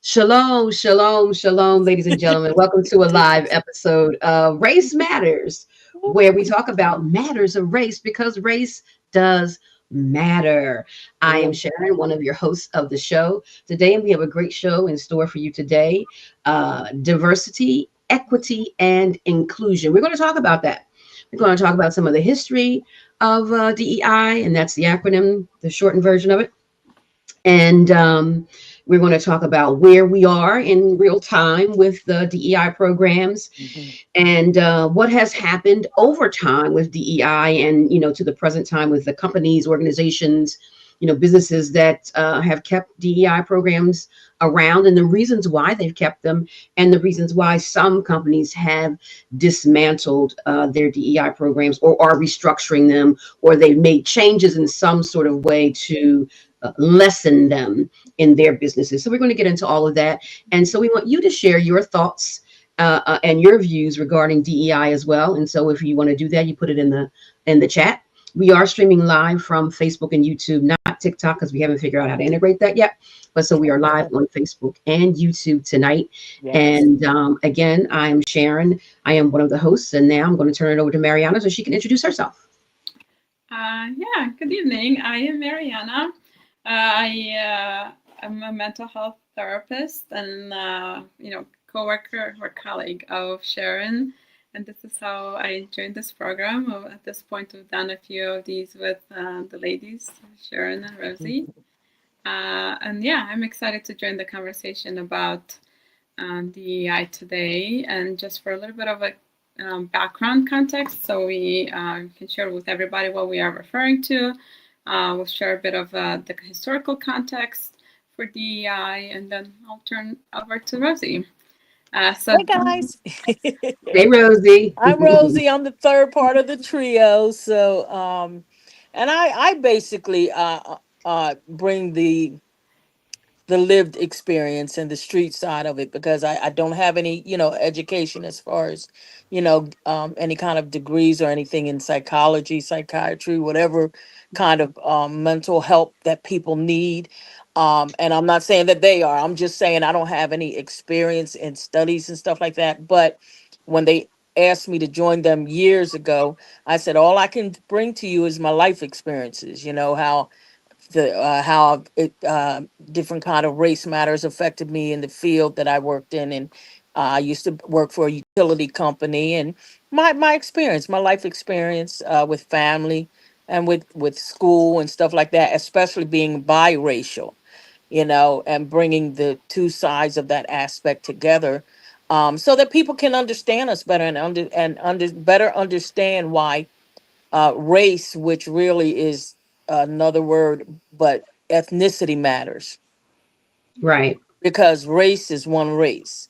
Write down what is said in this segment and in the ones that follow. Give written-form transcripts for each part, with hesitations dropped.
Shalom, shalom, shalom, ladies and gentlemen. Welcome to a live episode of Race Matters, where we talk about matters of race because race does matter. I am Sharon, one of your hosts of the show today, and we have a great show in store for you today. Diversity, equity, and inclusion. We're going to talk about that. We're going to talk about some of the history of DEI, and that's the acronym, the shortened version of it. And we're going to talk about where we are in real time with the DEI programs and what has happened over time with DEI and, to the present time with the companies, organizations, businesses that have kept DEI programs around and the reasons why they've kept them and the reasons why some companies have dismantled their DEI programs or are restructuring them or they've made changes in some sort of way to lessen them in their businesses. So we're going to get into all of that. And so we want you to share your thoughts and your views regarding DEI as well. And so if you want to do that, you put it in the chat. We are streaming live from Facebook and YouTube, not TikTok, because we haven't figured out how to integrate that yet. But so we are live on Facebook and YouTube tonight. Yes. And again, I'm Sharon. I am one of the hosts. And now I'm going to turn it over to Mariana so she can introduce herself. Good evening. I am Mariana. I am a mental health therapist and, coworker or colleague of Sharon. And this is how I joined this program. At this point, we've done a few of these with the ladies, Sharon and Rosie. I'm excited to join the conversation about DEI today. And just for a little bit of a background context, so we can share with everybody what we are referring to. We'll share a bit of the historical context for DEI, and then I'll turn over to Rosie. Hey guys. Hey Rosie. I'm Rosie. I'm the third part of the trio. So and I basically bring the lived experience and the street side of it because I don't have any, education as far as, any kind of degrees or anything in psychology, psychiatry, whatever kind of mental help that people need. And I'm not saying that they are. I'm just saying I don't have any experience in studies and stuff like that. But when they asked me to join them years ago, I said, all I can bring to you is my life experiences, how different kind of race matters affected me in the field that I worked in. And I used to work for a utility company and my experience, my life experience with family and with school and stuff like that, especially being biracial, and bringing the two sides of that aspect together so that people can understand us better and better understand why race, which really is another word, but ethnicity matters. Right. Because race is one race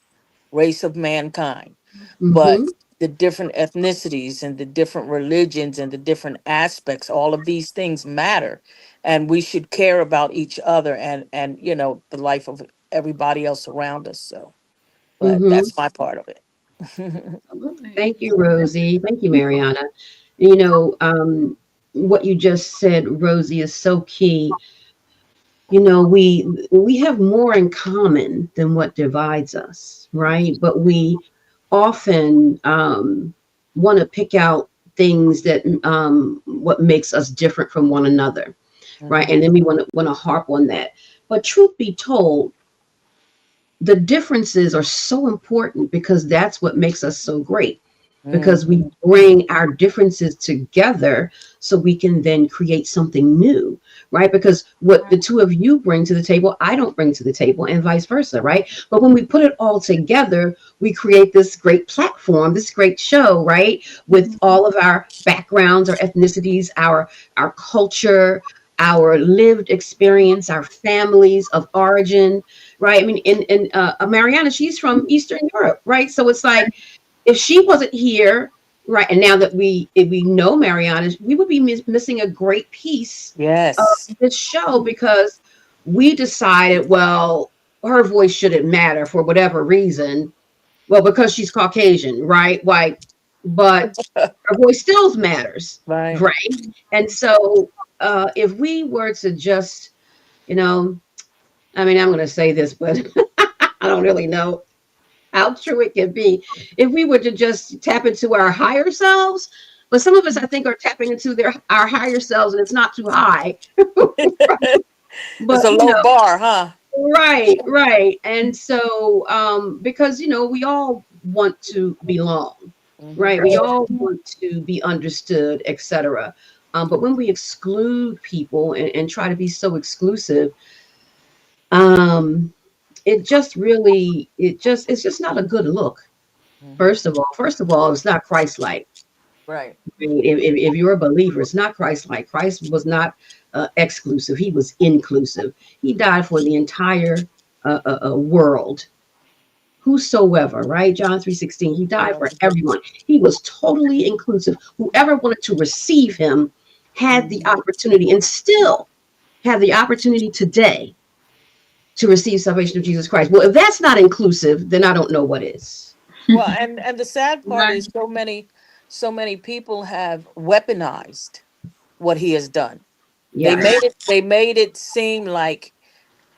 of mankind. Mm-hmm. But the different ethnicities and the different religions and the different aspects, all of these things matter. And we should care about each other and the life of everybody else around us. So, but that's my part of it. Thank you, Rosie. Thank you, Mariana. What you just said, Rosie, is so key. We have more in common than what divides us, right? But we often want to pick out things that what makes us different from one another, right? And then we want to harp on that. But truth be told, the differences are so important because that's what makes us so great. Because we bring our differences together so we can then create something new, right? Because what the two of you bring to the table, I don't bring to the table and vice versa, right? But when we put it all together, we create this great platform, this great show, right? With all of our backgrounds, our ethnicities, our culture, our lived experience, our families of origin, right? I mean, in Mariana, she's from Eastern Europe, right? So it's like, if she wasn't here, right, and now that we know Mariana, we would be missing a great piece of this show because we decided, well, her voice shouldn't matter for whatever reason. Well, because she's Caucasian, right? White, but her voice still matters, right? And so if we were to just, I mean, I'm going to say this, but I don't really know how true it can be if we were to just tap into our higher selves. But some of us, I think, are tapping into our higher selves, and it's not too high. It's But a low bar, huh? right, right. And so, because we all want to belong, Hmm. right? We all want to be understood, etc. But when we exclude people and try to be so exclusive, um, it's just not a good look. Hmm. First of all, it's not Christ-like. Right. If you're a believer, it's not Christ-like. Christ was not exclusive; he was inclusive. He died for the entire world, whosoever. Right, John 3:16. He died Yeah. for everyone. He was totally inclusive. Whoever wanted to receive him had the Mhm. opportunity, and still have the opportunity today to receive salvation of Jesus Christ. Well, if that's not inclusive, then I don't know what is. Well, and the sad part Right. is so many people have weaponized what he has done. They Yes. made it seem like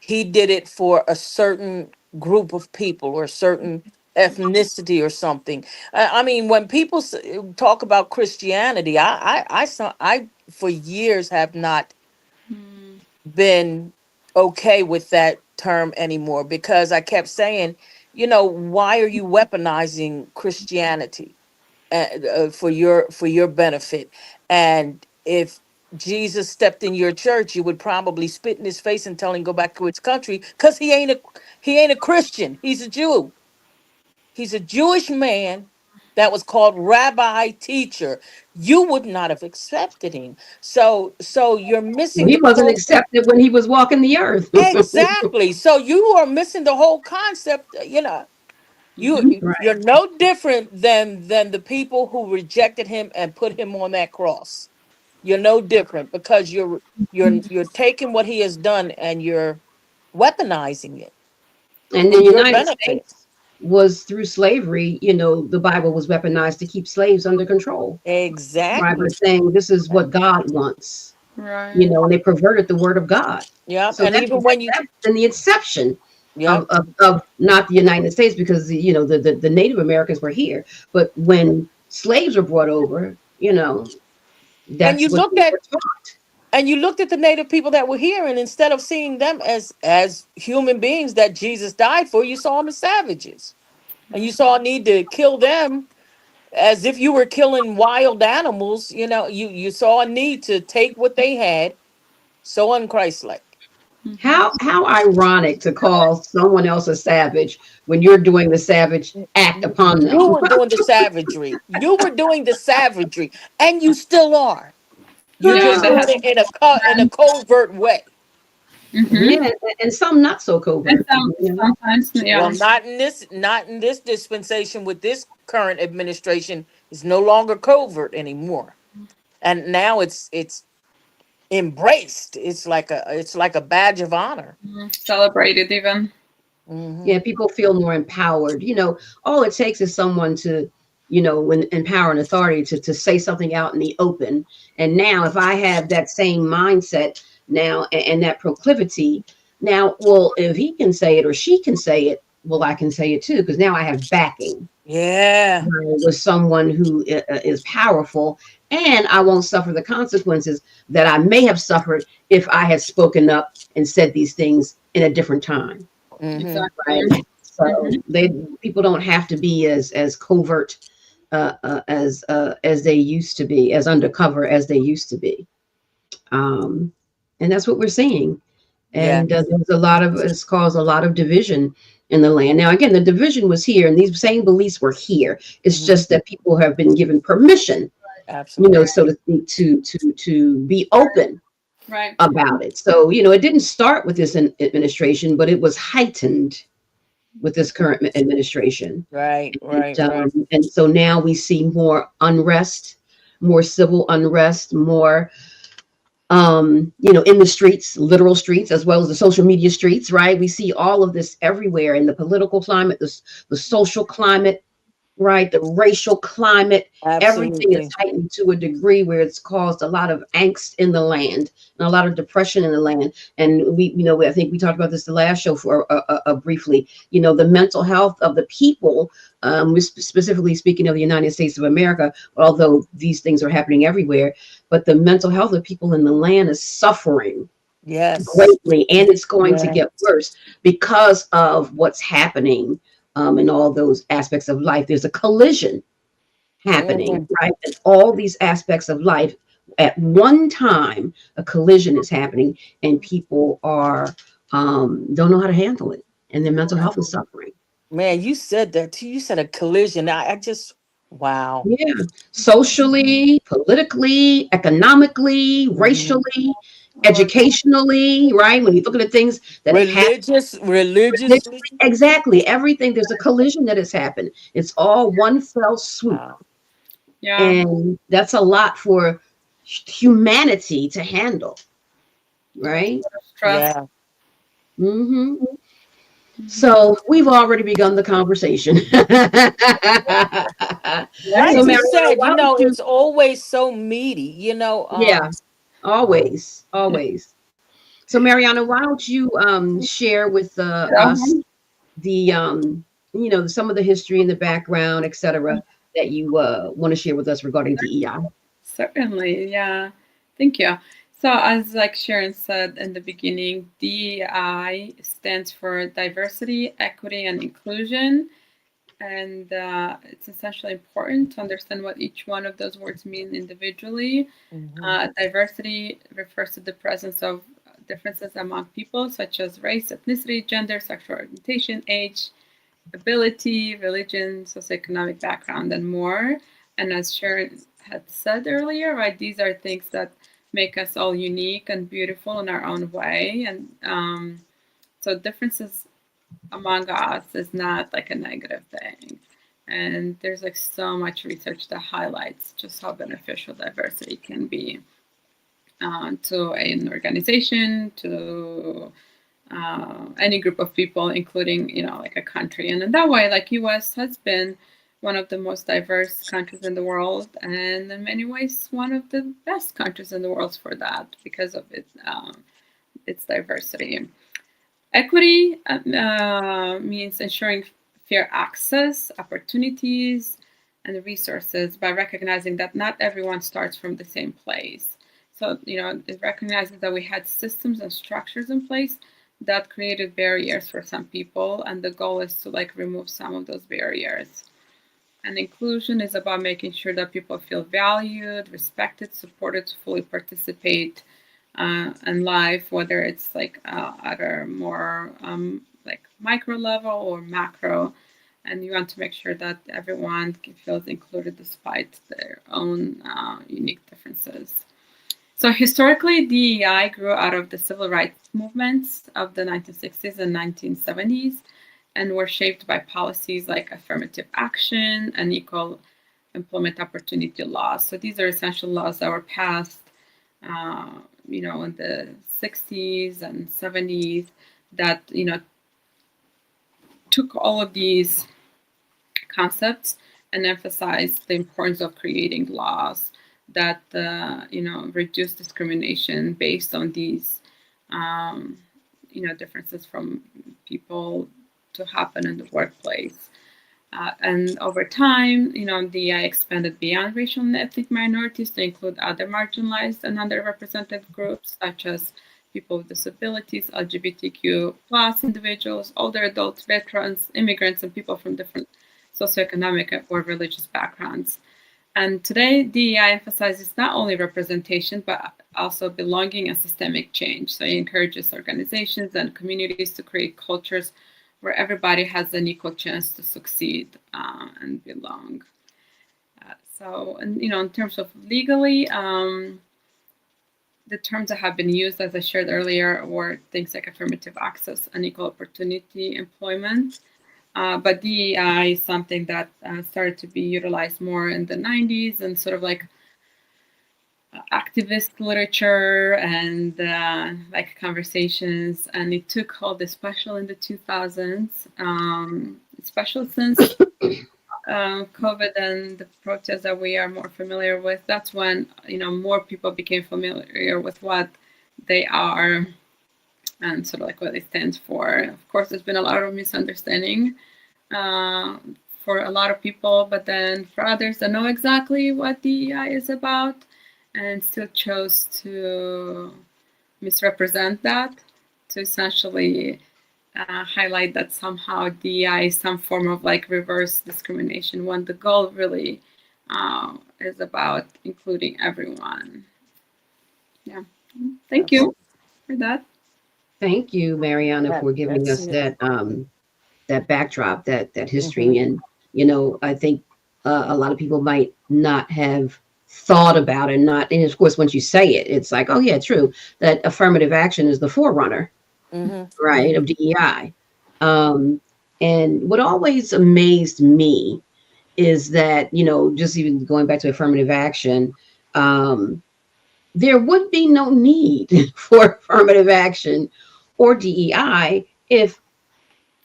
he did it for a certain group of people or a certain ethnicity or something. I mean, when people talk about Christianity, I for years have not Mm. been okay with that term anymore because I kept saying, why are you weaponizing Christianity for your benefit? And if Jesus stepped in your church, you would probably spit in his face and tell him go back to his country because he ain't a Christian. He's a Jew. He's a Jewish man that was called rabbi teacher. You would not have accepted him. So you're missing He the wasn't whole. accepted when he was walking the earth. Exactly. So you are missing the whole concept. Mhm. You're no different than the people who rejected him and put him on that cross. You're no different because you're taking what he has done and you're weaponizing it And for the your United benefit. States was through slavery, the Bible was weaponized to keep slaves under control. Right, by Exactly. saying this is what God wants, Right. and they perverted the word of God. Yep. So And even when you. that's been the exception Yep. of not the United States, because the Native Americans were here, but when slaves were brought over, And that's you what looked they at were taught. and you looked at the native people that were here, and instead of seeing them as human beings that Jesus died for, you saw them as savages. And you saw a need to kill them as if you were killing wild animals. You saw a need to take what they had, so unchristlike. Mhm. How ironic to call someone else a savage when you're doing the savage act upon You them. were doing the savagery. You were doing the savagery, and you still are. You're Yeah, just they doing had. it in a covert way. Hmm. Yeah, and some not so And covert. sometimes, Well, yeah. not in this dispensation with this current administration. It's no longer covert anymore, and now it's embraced. It's like a badge of honor. Celebrated even. Hmm. Yeah, people feel more empowered. All it takes is someone to, when in power and authority to say something out in the open. And now, if I have that same mindset now and that proclivity, now, well, if he can say it or she can say it, well, I can say it too, because now I have backing, Yeah. right, with someone who is powerful, and I won't suffer the consequences that I may have suffered if I had spoken up and said these things in a different time. Hmm. Right. Exactly. Hmm. So people don't have to be as covert as they used to be, as undercover as they used to be. Um, and that's what we're seeing. Yeah. And it's caused a lot of division in the land. Now, again, the division was here, and these same beliefs were here. It's Hmm. just that people have been given permission, Absolutely. so to speak, to be open Right. about it. So, it didn't start with this administration, but it was heightened with this current administration. Right. And Right. Right. so now we see more unrest, more civil unrest, more in the streets, literal streets, as well as the social media streets, right? We see all of this everywhere in the political climate, the social climate. right? The racial climate, everything is Absolutely. heightened to a degree where it's caused a lot of angst in the land and a lot of depression in the land. And we, I think we talked about this the last show for briefly. The mental health of the people, specifically speaking of the United States of America, although these things are happening everywhere, but the mental health of people in the land is suffering Yes. greatly, and it's going to get Yes. worse because of what's happening in all those aspects of life. There's a collision happening, Mhm. right? And all these aspects of life at one time, a collision is happening, and people are don't know how to handle it, and their mental health is suffering. Man, you said that too. You said a collision. I just, wow. Yeah, socially, politically, economically, Mhm. racially, Or educationally, right? When you look at the things that have happened. Religiously. Exactly. Everything, there's a collision that has happened. It's all one fell swoop. Wow. yeah, And that's a lot for humanity to handle, right? stress. Yeah. Hmm. Mhm. So we've already begun the conversation. Like So, Right. you Mariana, said, why don't you? it's always so meaty, Yeah, always, always. So, Mariana, why don't you share with us the some of the history and the background, etc., that you want to share with us regarding DEI? Certainly, yeah. Thank you. So, as like Sharon said in the beginning, DEI stands for diversity, equity, and inclusion. And it's essentially important to understand what each one of those words mean individually. Mhm. Diversity refers to the presence of differences among people, such as race, ethnicity, gender, sexual orientation, age, ability, religion, socioeconomic background, and more. And as Sharon had said earlier, right, these are things that make us all unique and beautiful in our own way. And so differences among us is not like a negative thing. And there's like so much research that highlights just how beneficial diversity can be to an organization, to any group of people, including like a country. And in that way, like U.S. has been one of the most diverse countries in the world, and in many ways one of the best countries in the world for that because of its diversity. Equity means ensuring fair access, opportunities, and resources by recognizing that not everyone starts from the same place. So, it recognizes that we had systems and structures in place that created barriers for some people, and the goal is to like remove some of those barriers. And inclusion is about making sure that people feel valued, respected, supported to fully participate in life, whether it's like at a more like micro level or macro. And you want to make sure that everyone feels included despite their own unique differences. So historically, DEI grew out of the civil rights movements of the 1960s and 1970s and were shaped by policies like affirmative action and equal employment opportunity laws. So these are essential laws that were passed, in the 60s and 70s that, took all of these concepts and emphasized the importance of creating laws that, reduce discrimination based on these, um, differences from people to happen in the workplace. And over time, the expanded beyond racial and ethnic minorities to include other marginalized and underrepresented groups, such as people with disabilities, LGBTQ plus individuals, older adults, veterans, immigrants, and people from different socioeconomic or religious backgrounds. And today, DEI emphasizes not only representation, but also belonging and systemic change. So it encourages organizations and communities to create cultures where everybody has an equal chance to succeed and belong. And in terms of legally, the terms that have been used, as I shared earlier, were things like affirmative access and equal opportunity employment. But DEI is something that started to be utilized more in the 90s and sort of like activist literature and like conversations. And it took hold, especially in the 2000s, especially since COVID and the protests that we are more familiar with, that's when more people became familiar with what they are and sort of like what they stand for. Of course, there's been a lot of misunderstanding uh, for a lot of people, but then for others that know exactly what DEI is about and still chose to misrepresent that, to essentially highlight that somehow DEI is some form of like reverse discrimination when the goal really is about including everyone. Yeah. Thank That's you for that. Thank you, Mariana, that. for giving That's us it. that backdrop, that Hmm. history. And I think a lot of people might not have thought about it. Not, and of course, once you say it, it's like, oh yeah, true. That affirmative action is the forerunner, Hmm. right, Hmm. of DEI. Um, and what always amazed me is that just even going back to affirmative action, um, there would be no need for affirmative action or DEI if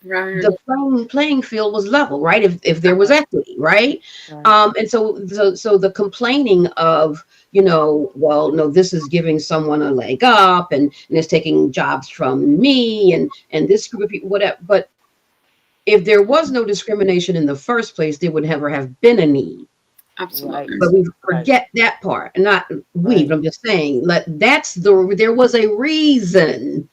Right. the playing field was level, right? If there was equity, right? Right. And so the complaining of, well, no, this is giving someone a leg up, and it's taking jobs from me, and this group of people, whatever. But if there was no discrimination in the first place, there would never have been a need. Right. But Absolutely. we Right. forget that part, and not we. Right. But I'm just saying, there was a reason,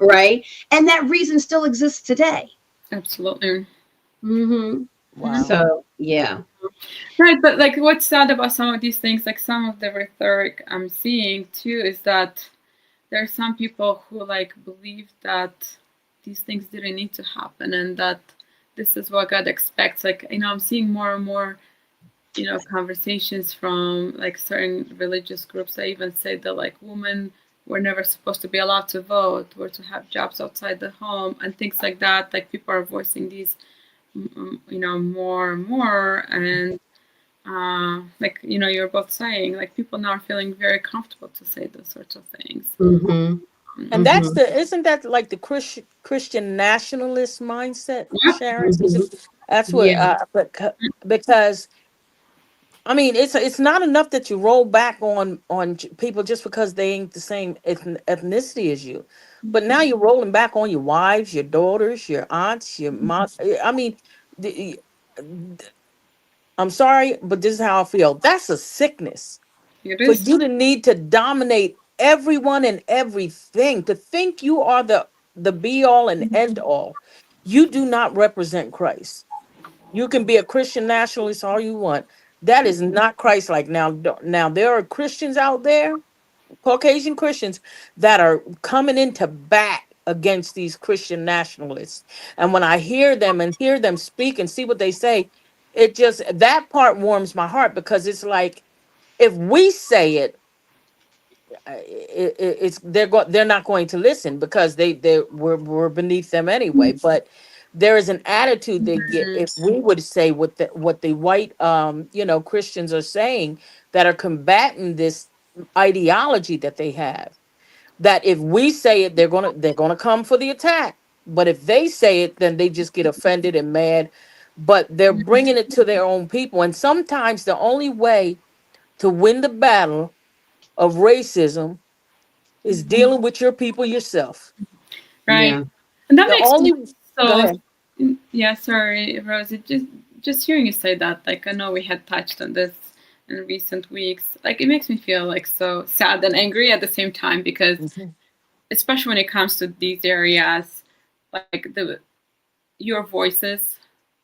right? And that reason still exists today. Absolutely. Hmm. Mhm. Wow. So yeah. Right, but like what's sad about some of these things, like some of the rhetoric I'm seeing too, is that there are some people who like believe that these things didn't need to happen and that this is what God expects. Like, I'm seeing more and more, conversations from like certain religious groups that even say that like women were never supposed to be allowed to vote or to have jobs outside the home and things like that. Like people are voicing these, more and more. And like you're both saying, like people now are feeling very comfortable to say those sorts of things. Hmm. And Um, that's Hmm. the isn't that like the Christian nationalist mindset, yeah, Sharon? Hmm. That's what Yeah. because I mean it's not enough that you roll back on people just because they ain't the same ethnicity as you, but now you're rolling back on your wives, your daughters, your aunts, your mom. I mean, the, I'm sorry, but this is how I feel. That's a sickness it for is. you to need to dominate everyone and everything, to think you are the be all and end all. You do not represent Christ. You can be a Christian nationalist all you want. That is not Christ like. Now there are Christians out there, Caucasian Christians, that are coming into bat against these Christian nationalists. And when I hear them speak and see what they say, it just that part warms my heart because it's like if we say it, it's they're not going to listen because we're beneath them anyway. But there is an attitude they get Mhm. if we would say what the white Christians are saying that are combating this ideology that they have, that if we say it they're gonna come for the attack, but if they say it then they just get offended and mad. But they're bringing it to their own people, and sometimes the only way to win the battle of racism is dealing with your people yourself. Right. Yeah. And that The makes me only Go so, ahead. yeah, sorry, Rose. Just hearing you say that, like I know we had touched on this in recent weeks. Like it makes me feel like so sad and angry at the same time because Mhm. especially when it comes to these areas, like your voices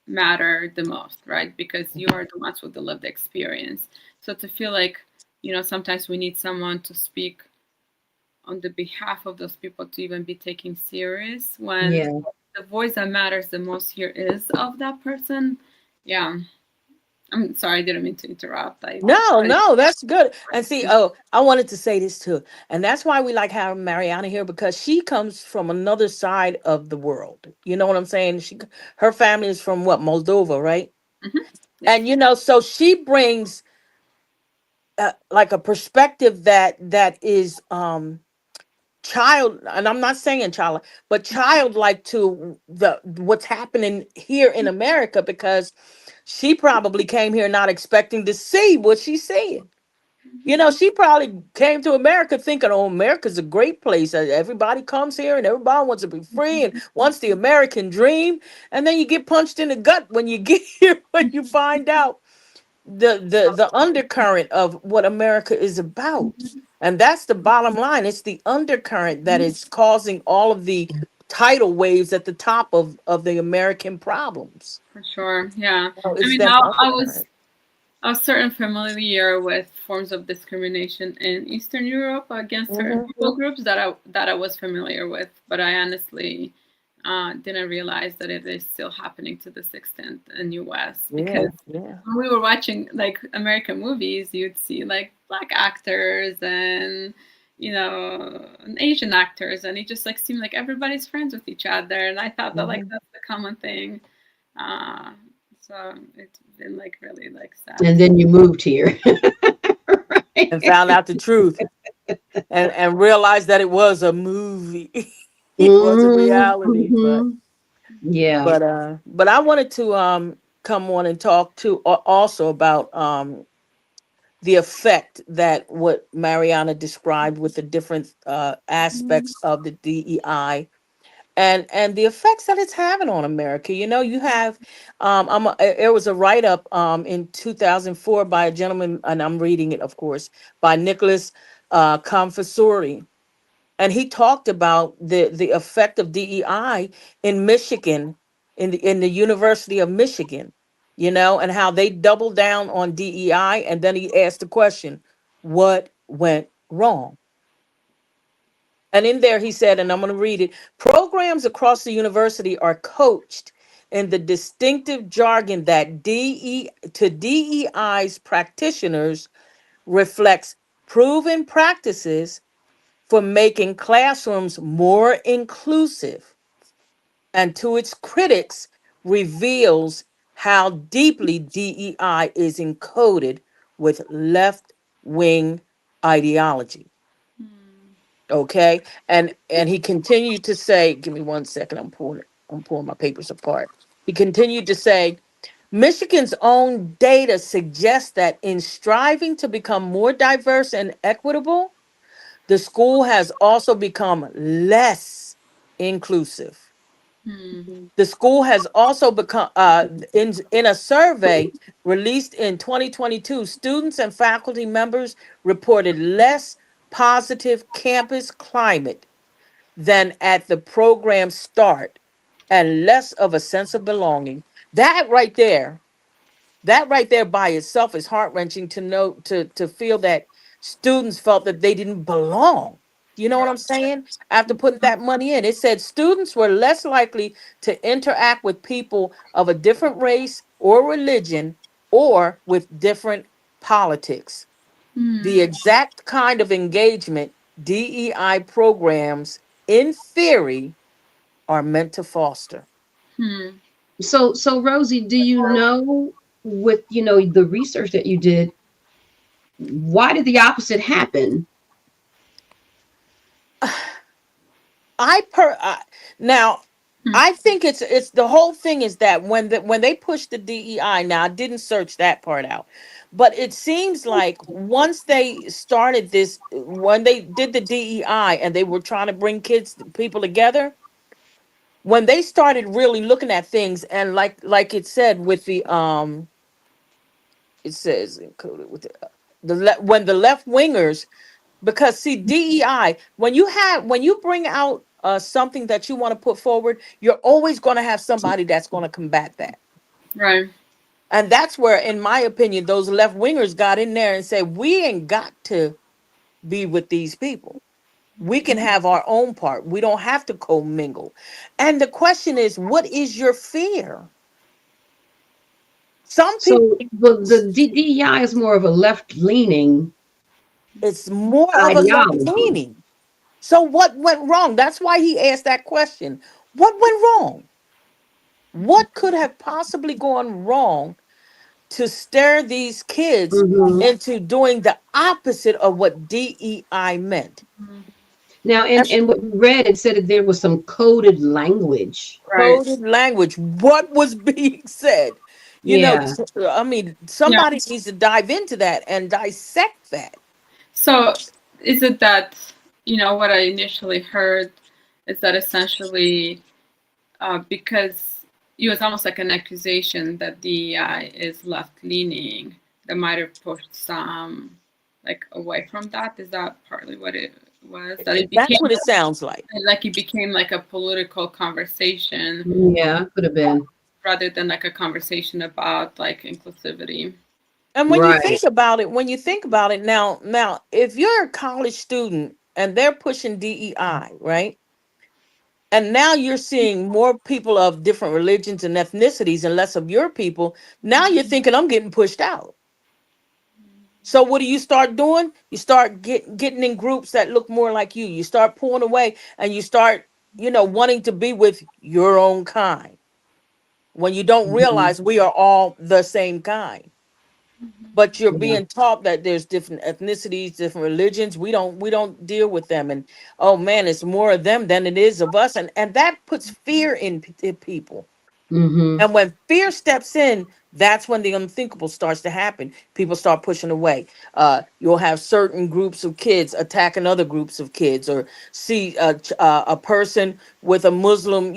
matter the most, right? Because you are the ones with the lived experience. So to feel like, sometimes we need someone to speak on the behalf of those people to even be taken serious when Yeah. the voice that matters the most here is of that person. Yeah. I'm sorry, I didn't mean to interrupt. No, I no, that's good. And see, oh, I wanted to say this too. And that's why we like having Mariana here because she comes from another side of the world. You know what I'm saying? Her family is from what, Moldova, right? Mhm. Yes. And so she brings like a perspective that is child, and I'm not saying child, but childlike to the what's happening here in America, because she probably came here not expecting to see what she's seeing. You know, she probably came to America thinking, "Oh, America's a great place. Everybody comes here, and everybody wants to be free and wants the American dream." And then you get punched in the gut when you get here, when you find out the undercurrent of what America is about. And that's the bottom line. It's the undercurrent that is causing all of the tidal waves at the top of the American problems. For sure. Yeah. Oh, I it's mean, that I was undercurrent. I was certainly familiar with forms of discrimination in Eastern Europe against certain Hmm. people groups that I was familiar with, but I honestly didn't realize that it is still happening to this extent in US, Yeah, because yeah. when we were watching like American movies, you'd see like black actors and and Asian actors, and it just like seemed like everybody's friends with each other, and I thought that like Hmm. that's the common thing. Uh, so it's been like really like sad. And then you moved here. And Right? found out the truth, and realized that it was a movie. It was a reality. But Mm-hmm. Yeah. but I wanted to come on and talk to also about the effect that what Mariana described with the different aspects of the DEI, and the effects that it's having on America. You know, you have there was a write up in 2004 by a gentleman, and I'm reading it, of course, by Nicholas Confessori, and he talked about the effect of DEI in Michigan, in the University of Michigan, you know, and how they doubled down on DEI, and then he asked the question, what went wrong? And in there he said, and I'm going to read it: programs across the university are coached in the distinctive jargon that DEI's practitioners reflects proven practices for making classrooms more inclusive, and to its critics reveals how deeply DEI is encoded with left wing ideology. Hmm. Okay. And he continued to say, give me 1 second, I'm pulling my papers apart. He continued to say, Michigan's own data suggests that in striving to become more diverse and equitable, the school has also become less inclusive. Hmm. The school has also become, in a survey released in 2022, students and faculty members reported less positive campus climate than at the program start, and less of a sense of belonging. That right there, that right there by itself is heart-wrenching to know, to feel that students felt that they didn't belong. You know what I'm saying? After putting that money in, it said students were less likely to interact with people of a different race or religion, or with different politics. The Hmm. exact kind of engagement DEI programs, in theory, are meant to foster. Hmm. So Rosie, do you know, with the research that you did, why did the opposite happen? I per Now, Hmm. I think it's the whole thing is that when they push the DEI, now I didn't search that part out, but it seems like once they started this, when they did the DEI and they were trying to bring people together, when they started really looking at things, and like it said with the it says encoded with when the left wingers, because see, DEI, when you bring out something that you want to put forward, you're always going to have somebody that's going to combat that. Right. And that's where, in my opinion, those left wingers got in there and said, we ain't got to be with these people. We can have our own part. We don't have to commingle. And the question is, what is your fear? Some people, So the DEI is more of a left leaning it's more of a left ideology. leaning. So what went wrong? That's why he asked that question. What went wrong? What could have possibly gone wrong to stir these kids Hmm. into doing the opposite of what DEI meant? Hmm. Now, and what we read, it said that there was some coded language. Right. Coded language. What was being said? You know, Yeah. I mean, Yeah. somebody needs to dive into that and dissect that. So is it that, what I initially heard is that essentially, because it was almost like an accusation that DEI is left leaning, that might have pushed some like away from that. Is that partly what it was? That it That's became what it sounds like. like it became like a political conversation Yeah, could have been. rather than like a conversation about like inclusivity. And when you Right. think about it, now, if you're a college student and they're pushing DEI, right? And now you're seeing more people of different religions and ethnicities and less of your people. Now you're thinking, I'm getting pushed out. So what do you start doing? You start getting in groups that look more like you. You start pulling away and you start, wanting to be with your own kind when you don't Mhm. realize we are all the same kind. But you're Yeah. being taught that there's different ethnicities, different religions. We don't deal with them, and oh man, it's more of them than it is of us, and that puts fear in people. Hmm. And when fear steps in, that's when the unthinkable starts to happen. People start pushing away. You'll have certain groups of kids attacking other groups of kids, or see a person with a Muslim,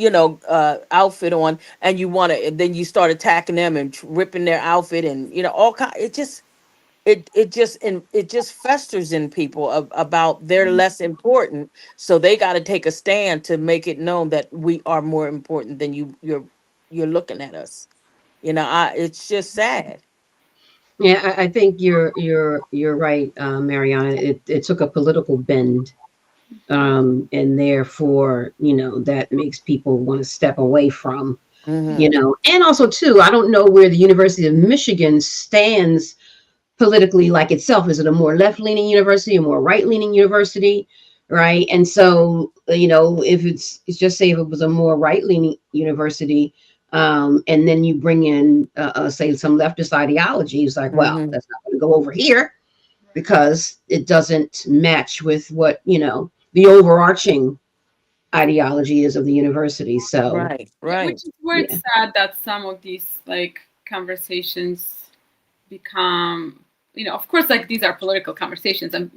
outfit on, and you want to, and then you start attacking them and ripping their outfit, and all kind. It just festers in people about they're less important, so they got to take a stand to make it known that we are more important than you're looking at us. It's just sad. Yeah, I think you're right, Mariana. It took a political bend, and therefore, that makes people want to step away from, Hmm. and also too, I don't know where the University of Michigan stands politically like itself. Is it a more left leaning university, a more right leaning university? Right. And so, if it's just say if it was a more right leaning university, and then you bring in, say, some leftist ideology, it's like, well, Hmm. that's not going to go over here Right. because it doesn't match with what, the overarching ideology is of the university. So, Right, Yeah, right. which is where yeah. it's sad that some of these like conversations become, of course, like these are political conversations, and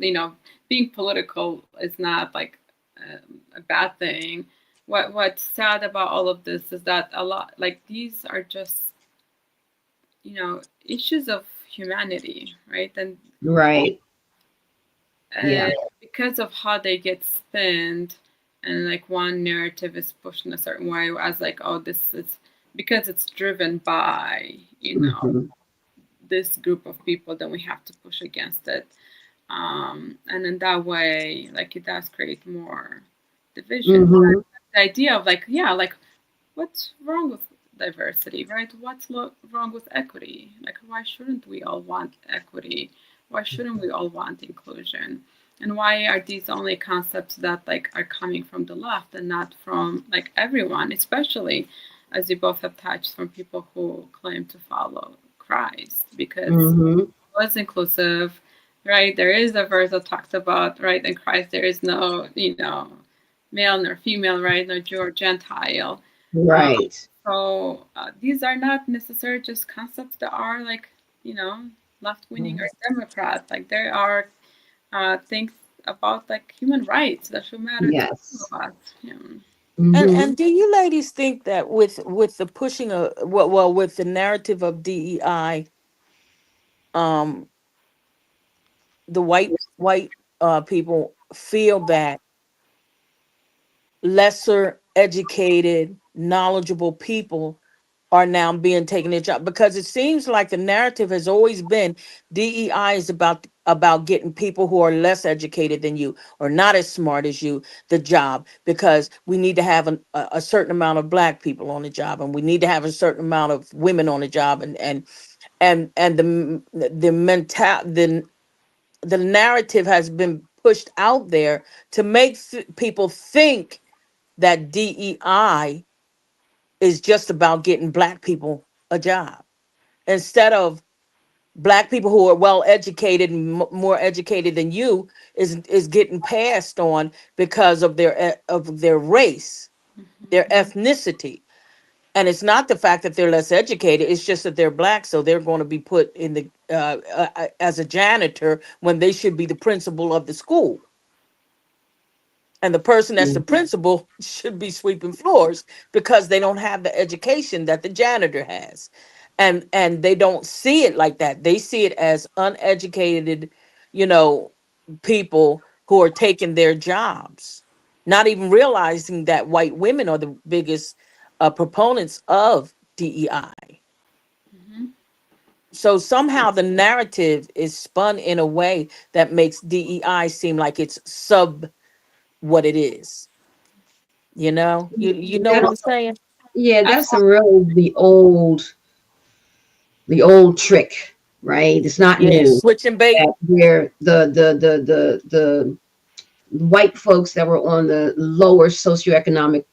being political is not like a bad thing. What's sad about all of this is that a lot like these are just issues of humanity, right? And Right. uh, Yeah. because of how they get spent, and like one narrative is pushed in a certain way as like, oh, this is because it's driven by Hmm. this group of people, then we have to push against it. And in that way, like it does create more division. Hmm. The idea of like, yeah, like what's wrong with diversity, right? What's wrong with equity? Like, why shouldn't we all want equity? Why shouldn't we all want inclusion? And why are these only concepts that like are coming from the left and not from like everyone, especially as you both have touched from people who claim to follow Christ? Because Hmm. it was inclusive, right? There is a verse that talks about, right, in Christ there is no, male nor female, right? No Jew or Gentile. Uh, Right. so these are not necessarily just concepts that are like, you know, left wing or Mhm. Democrat. Like there are things about like human rights that should matter to all Yes. of us. Yeah. And Hmm. and do you ladies think that with the pushing of, well, with the narrative of DEI, um, the white people feel that lesser educated, knowledgeable people are now being taken their job, because it seems like the narrative has always been DEI is about getting people who are less educated than you or not as smart as you the job, because we need to have a certain amount of black people on the job, and we need to have a certain amount of women on the job, and the narrative has been pushed out there to make people think that DEI is just about getting black people a job, instead of Black people who are well educated and more educated than you is getting passed on because of their race, their ethnicity. And it's not the fact that they're less educated, it's just that they're black, so they're going to be put in the as a janitor when they should be the principal of the school, and the person that's the principal should be sweeping floors because they don't have the education that the janitor has. And they don't see it like that. They see it as uneducated, you know, people who are taking their jobs, not even realizing that white women are the biggest proponents of DEI. Mm-hmm. So somehow the narrative is spun in a way that makes DEI seem like it's sub what it is. You know what I'm That's saying? yeah, that's a real the old trick, right? It's not Yeah, new. switching bait. That where the white folks that were on the lower socioeconomic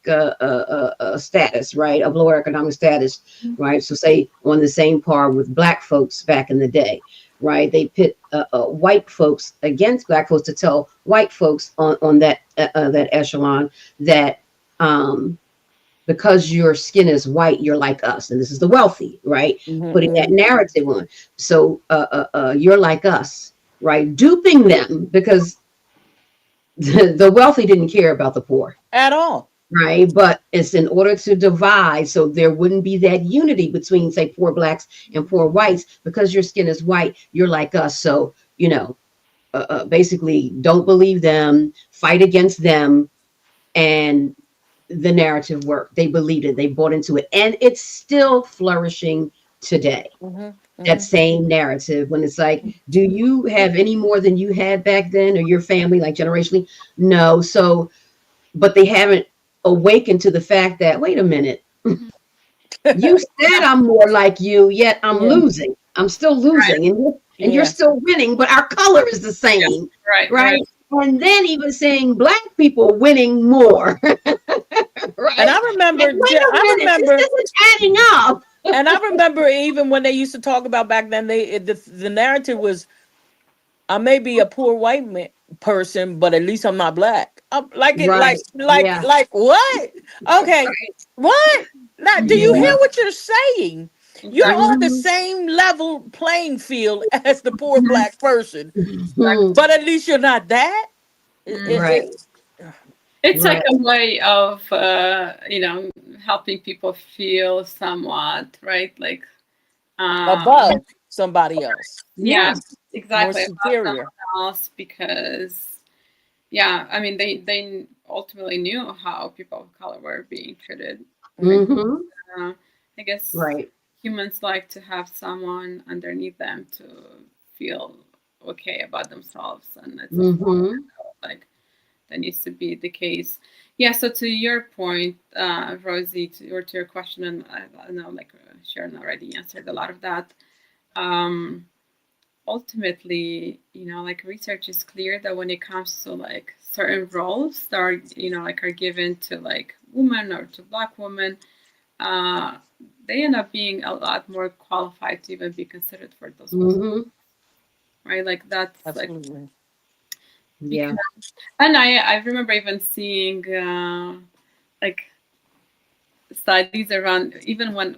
status, right, of lower economic status, right. So say on the same par with black folks back in the day, right. They pit white folks against black folks to tell white folks on that echelon that um, because your skin is white, you're like us, and this is the wealthy, right? Putting that Hmm. narrative on. So you're like us, right? Duping them because the wealthy didn't care about the poor, At all. right? But it's in order to divide, so there wouldn't be that unity between, say, poor blacks and poor whites. Because your skin is white, you're like us. So, basically, don't believe them, fight against them, and the narrative worked. They believed it, they bought into it, and it's still flourishing today. Hmm. That Hmm. same narrative, when it's like, do you have any more than you had back then, or your family, like generationally? No. So but they haven't awakened to the fact that, wait a minute, you said I'm more like you, yet I'm Yeah. losing. I'm still Right. losing, and you're Yeah. still winning, but our color is the Yeah. same, Right. right? Right. And then even saying black people winning more, right? And I Like, remember, wait a I minute, this remember, isn't adding up. and I remember even when they used to talk about back then, the narrative was, I may be a poor person, but at least I'm not black. Like it, Right. Yeah. like what? Okay, what? Now, do you hear Yeah. what you're saying? You're Exactly. on the Mhm. same level playing field as the poor black person, Mhm. but at least you're not that. Mm. Right. It's It's like Right. a way of, helping people feel somewhat, right? Like, above somebody else, yeah, Yes. more exactly, about superior. someone else because, yeah, I mean, they ultimately knew how people of color were being treated. Like, Hmm. uh, I guess Right. humans like to have someone underneath them to feel okay about themselves, and it's Hmm. like that needs to be the case. Yeah. So to your point, Rosie, to your question, and I know like Sharon already answered a lot of that. Um, Ultimately, like research is clear that when it comes to like certain roles that are, like are given to like women or to black women, uh, they end up being a lot more qualified to even be considered for those positions, Hmm. right? Like that's like Absolutely. because, Yeah. and I remember even seeing like studies around even when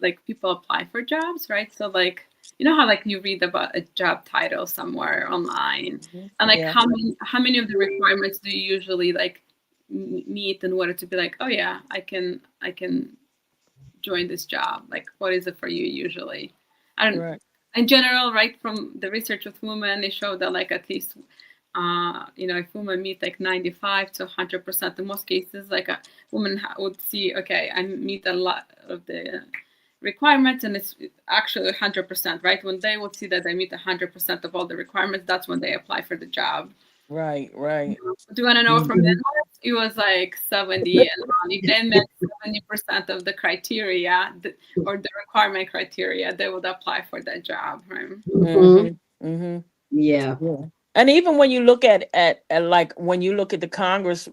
like people apply for jobs, right? So like how like you read about a job title somewhere online, Mhm. and like Yeah. how many of the requirements do you usually like meet in order to be like, oh yeah, I can join this job? Like, what is it for you usually? I don't. Right. In general, right, from the research with women, they show that like at least if women meet like 95 to 100% in most cases, like a woman would see, okay, I meet a lot of the requirements, and it's actually 100%, right? When they would see that they meet 100% of all the requirements, that's when they apply for the job. Right. Right. Do you want to know from Hmm. Denmark? It was like 70 and on. If they met 70% of the criteria or the requirement criteria, they would apply for that job, right? Hmm. Mm-hmm. Mm-hmm. Yeah. Yeah. And even when you look at like when you look at the Congress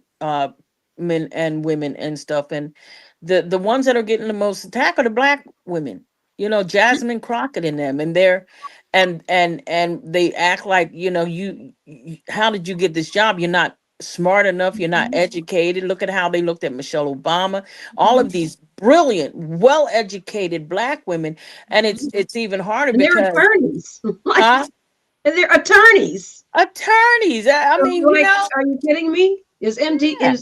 men and women and stuff, and the ones that are getting the most attack are the black women. Jasmine Crockett and them, and they're and they act like, how did you get this job? You're not smart enough, you're not Mhm. educated. Look at how they looked at Michelle Obama, all Mhm. of these brilliant, well educated black women. And Mhm. it's even harder And they're because attorneys. Like, huh, and they're attorneys. attorneys, I So mean, you're like, are you kidding me? Is MD yeah,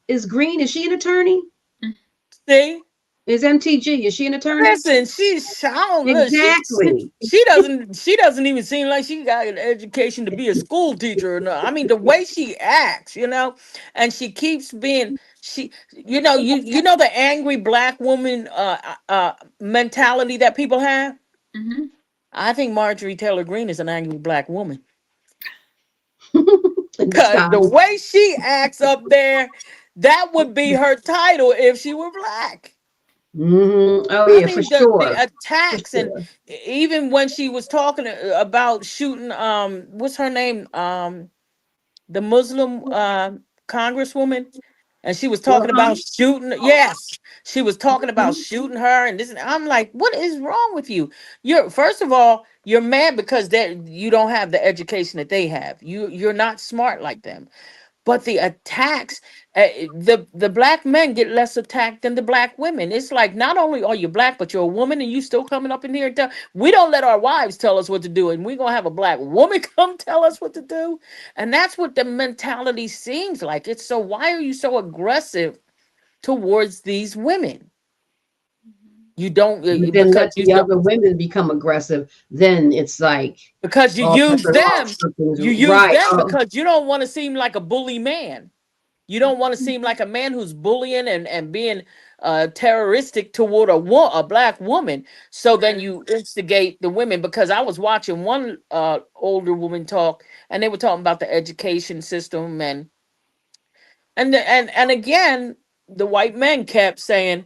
is Green? Is she an attorney? Mhm. see. Is MTG? Is she an attorney? Listen, she's I don't look. Exactly. She doesn't even seem like she got an education to be a school teacher or not. I mean, the way she acts, and she keeps being you know the angry black woman mentality that people have. Mhm. I think Marjorie Taylor Greene is an angry black woman In because the disguise. way she acts up there, that would be her title if she were black. Oh I yeah, for mean the sure. For attacks and sure. even when she was talking about shooting what's her name the Muslim congresswoman, and she was talking about Rohan? shooting, yes, she was talking about shooting her and this, and I'm like, what is wrong with you? You're first of all, you're mad because that you don't have the education that they have. You're not smart like them. But the attacks, the black men get less attacked than the black women. It's like not only are you black, but you're a woman, and you still coming up in here and tell we don't let our wives tell us what to do, and we're gonna have a black woman come tell us what to do, and that's what the mentality seems like. It's so why are you so aggressive towards these women? You don't But then let you the don't other women become aggressive. Then it's like, because you oh, use them. something's You use right. them Oh, because you don't want to seem like a bully man. You don't want to seem like a man who's bullying and being terroristic toward a black woman. So then Right. you instigate the women because I was watching one older woman talk, and they were talking about the education system and again the white men kept saying,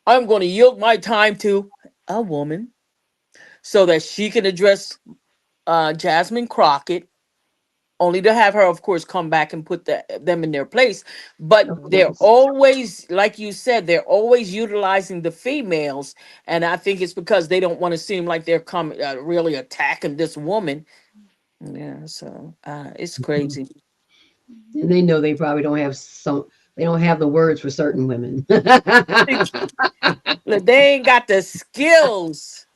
"I'm going to yield my time to a woman so that she can address Jasmine Crockett, only to have her, of course, come back and put them in their place." But of they're course. always, like you said, they're always utilizing the females, and I think it's because they don't want to seem like they're coming really attacking this woman. Yeah, so it's Mhm. crazy. And they know they probably don't have they don't have the words for certain women. Look, they ain't got the skills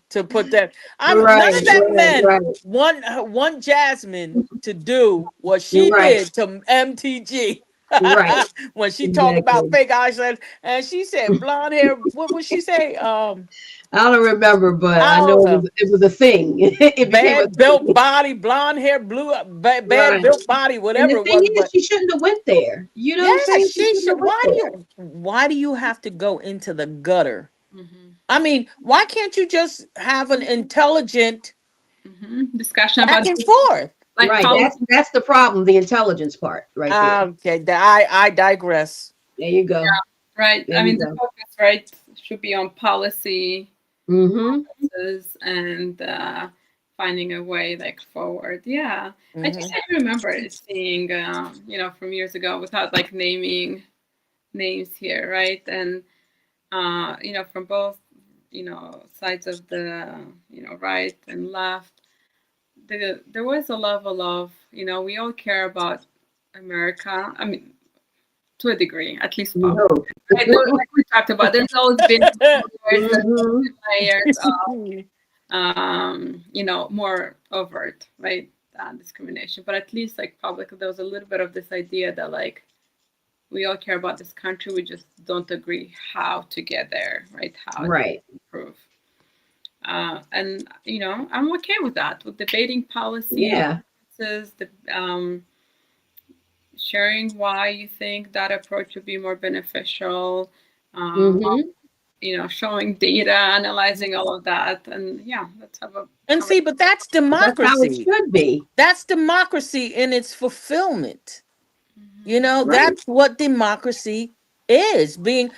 to put that. None Right, of them right, men right, want Jasmine to do what she right, did to MTG. right. When she talked about Exactly. fake eyelash and she said blonde hair. What would she say? I don't remember, but I I know don't know. it was a thing. It became a Bad built thing. body, blonde hair, bad Right. built body, And whatever the it thing was. is, But she shouldn't have went there. You know what I'm yeah, saying? She she shouldn't have should. went there. Why do you have to go into the gutter? Mhm. I mean, why can't you just have an intelligent Mhm. Discussion back about and forth? like Right. policy. That's the problem, the intelligence part right there. Okay, I digress. There you go. Right. There I you mean, the go. focus, right, should be on policy Mm-hmm. and finding a way like forward. Yeah, Hmm. I remember seeing, from years ago without like naming names here, right? And from both, sides of the, right and left, there was a level of, we all care about America. I mean, to a degree, at least We public. hope. Right? Like we talked about, there's always been layers Mm-hmm. and layers of, more overt, right, discrimination. But at least, like publicly, there was a little bit of this idea that, like, we all care about this country. We just don't agree how to get there, right? How to Right. improve. And I'm okay with that. With debating policy Yeah. differences, the sharing why you think that approach would be more beneficial, um, Mm-hmm. showing data, analyzing all of that, and yeah, let's have a And see, conversation. but that's That's how it democracy. should be. That's democracy in its fulfillment. Mhm. Right. That's what democracy is. Being,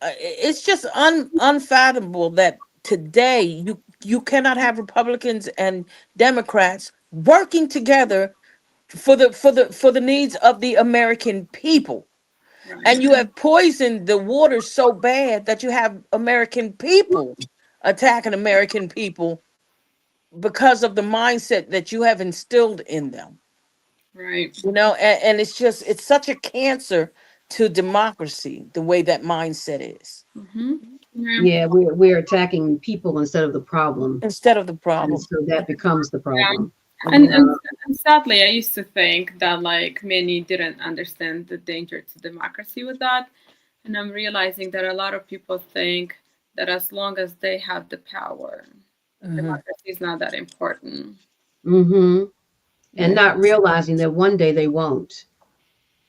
it's just unfathomable that today you cannot have Republicans and Democrats working together for the needs of the American people. Right. And you have poisoned the water so bad that you have American people attacking American people because of the mindset that you have instilled in them. Right. And it's just, it's such a cancer to democracy, the way that mindset is, Mm-hmm. Yeah. Yeah, we're attacking people instead of the problem, instead of the and problem. so that becomes the Yeah. problem. And, Mhm. and Uh, and sadly, I used to think that like many didn't understand the danger to democracy with that, and I'm realizing that a lot of people think that as long as they have the power, Mhm. democracy is not that important. hmm And Yeah. not realizing that one day they won't.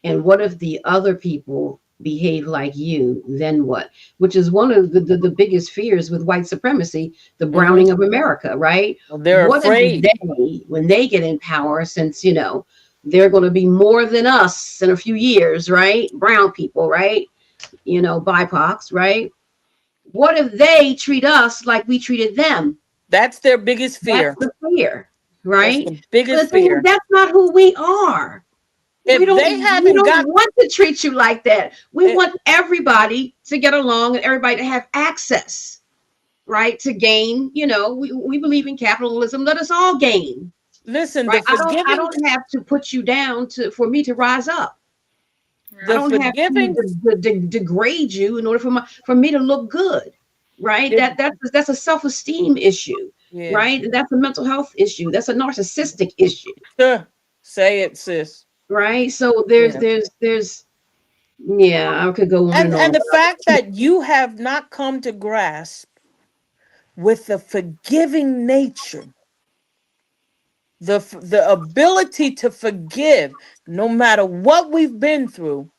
And what if the other people behave like you? Then what? Which is one of the biggest fears with white supremacy, the Mhm. browning of America, right? They're What if afraid. they, when they get in power, since, they're going to be more than us in a few years, right? Brown people, right? BIPOCs, right? What if they treat us like we treated them? That's their biggest That's fear. the fear, That's right? the But the biggest thing is, fear. that's not who we are. we If they don't we haven't don't got want to treat you like that. We it, want everybody to get along and everybody to have access, right? To gain. We believe in capitalism. Let us all gain, listen, right? I don't have to put you down to for me to rise up. I the Right. don't have to forgiving, degrade you in order for me to look good, right? if, That's a self-esteem issue, yeah, right? That's a mental health issue. That's a narcissistic issue, sure. Say it, sis. right? So there's Yeah. there's there's yeah, I could go on and And on. the fact that you have not come to grasp with the forgiving nature, the ability to forgive, no matter what we've been through,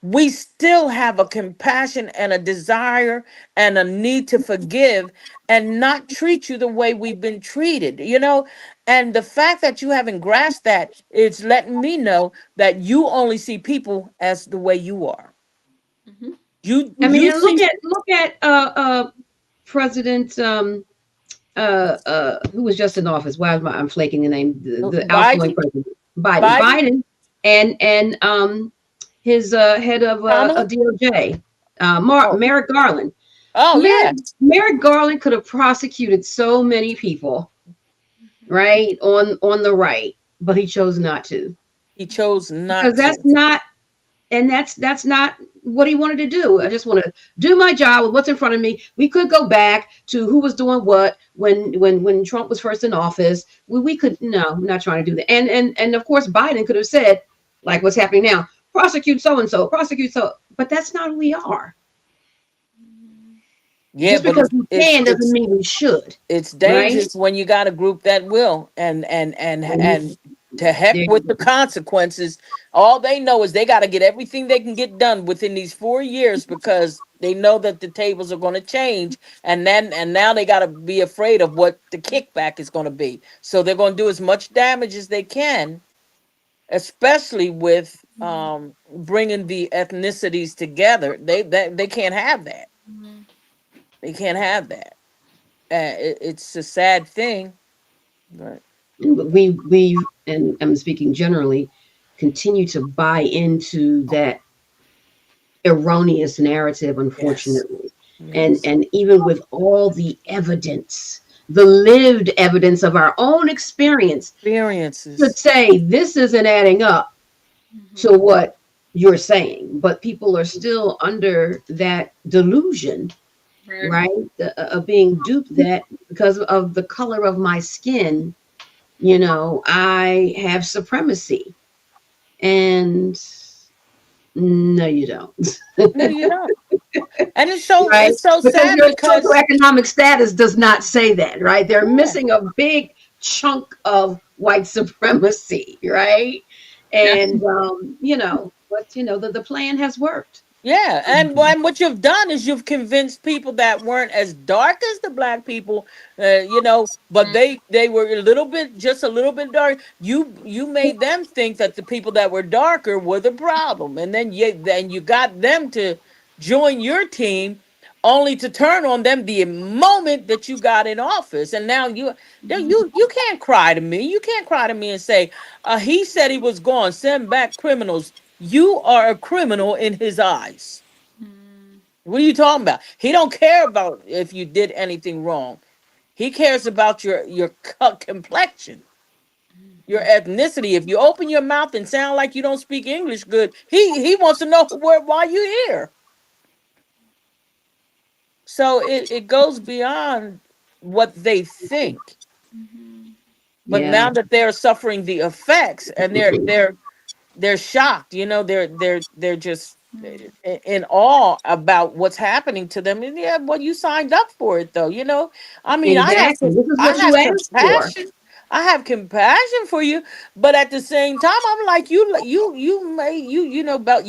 we still have a compassion and a desire and a need to forgive and not treat you the way we've been treated. And the fact that you haven't grasped that is letting me know that you only see people as the way you are. Mm-hmm. I mean, You and look see, at President who was just in office. Why am I'm flaking the name? The outgoing Biden, president, Biden. Biden, Biden and his head of a Kamala. DOJ, Oh, Merrick Garland. oh Merrick yeah, Merrick Garland could have prosecuted so many people, right, on the right, but he chose not to, he chose not because that's to. not and that's not what he wanted to do. I just want to do my job with what's in front of me. We could go back to who was doing what when Trump was first in office. We could no, I'm not trying to do that. And of course Biden could have said, like what's happening now, prosecute so and so, prosecute so, but that's not who we are. Yeah, Just but because we it's can doesn't it's mean we should, it's right? dangerous when you got a group that will, and to heck There with you the consequences. All they know is they got to get everything they can get done within these 4 years, because they know that the tables are going to change, and now they got to be afraid of what the kickback is going to be. So they're going to do as much damage as they can, especially with bringing the ethnicities together. They can't have that. They can't have that. It's a sad thing, but go. We and I'm speaking generally, continue to buy into that erroneous narrative, yes, unfortunately. and yes, and even with all the evidence, the lived evidence of our own experience, could experiences. say this isn't adding up Mm-hmm. to what you're saying, but people are still under that delusion, Right. right? Of being duped, that because of the color of my skin, I have supremacy. And no, you don't. No, you don't. And Right? it's so Because sad your because socioeconomic status does not say that, right? They're yeah, missing a big chunk of white supremacy, right? Yeah. And but the plan has worked. yeah, and what you've done is you've convinced people that weren't as dark as the black people, but Mm. they were a little bit, just a little bit dark. You made them think that the people that were darker were the problem, and then you got them to join your team, only to turn on them the moment that you got in office. And now you can't cry to me. You can't cry to me and say, he said he was gone. Send back criminals. You are a criminal in his eyes. Mm. What are you talking about? He don't care about if you did anything wrong. He cares about your complexion, your ethnicity. If you open your mouth and sound like you don't speak English good, he wants to know why you're here. So it goes beyond what they think. Mhm. But Yeah. now that they're suffering the effects, and they're shocked, they're just Mm. in awe about what's happening to them. And yeah, well, you signed up for it, though. I mean, Exactly. This is I what you have asked for. compassion. I have compassion for you, but at the same time, I'm like, you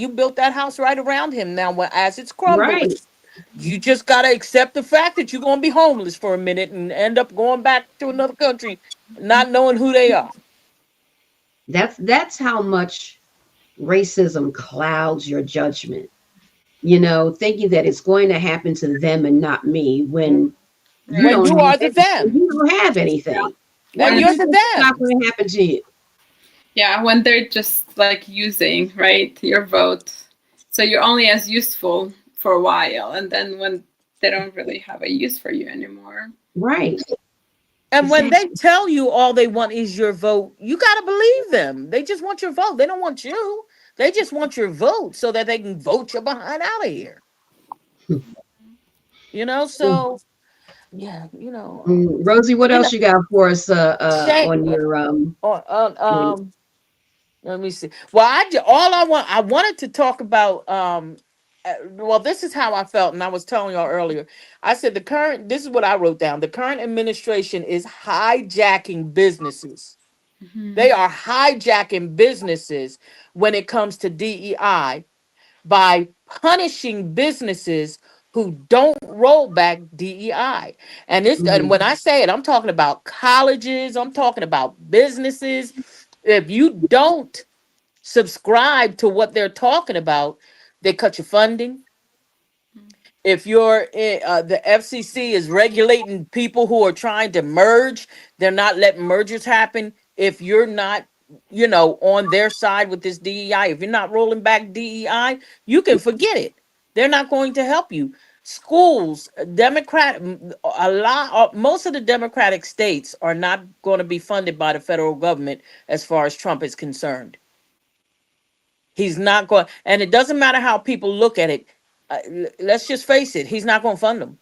built that house right around him. Now, as it's crumbling, Right. you just gotta accept the fact that you're gonna be homeless for a minute and end up going back to another country, not knowing who they are. That's how much racism clouds your judgment. Thinking that it's going to happen to them and not me when you Right. When don't you have are the anything. them, You don't have anything. Why and do When you're you the think it's not them. going to happen to you? yeah, when they're just like using, right, your vote. So you're only as useful for a while, and then when they don't really have a use for you anymore. Right. And when they Exactly. tell you all they want is your vote, you got to believe them. They just want your vote. They don't want you. They just want your vote so that they can vote you behind out of here. So yeah, Rosie, what you know, else you got for us Shay, on your uh, uh, your um, let me see. Well, I wanted to talk about well, this is how I felt, and I was telling y'all earlier. I said this is what I wrote down. The current administration is hijacking businesses. Hmm. They are hijacking businesses when it comes to DEI by punishing businesses who don't roll back DEI. And Mhm. when I say it, I'm talking about colleges, I'm talking about businesses. If you don't subscribe to what they're talking about, they cut your funding. If the FCC is regulating people who are trying to merge, they're not letting mergers happen. If you're not, on their side with this DEI, if you're not rolling back DEI, you can forget it. They're not going to help you. Schools, most of the Democratic states are not going to be funded by the federal government as far as Trump is concerned. He's not going, and it doesn't matter how people look at it. Let's just face it. He's not going to fund them.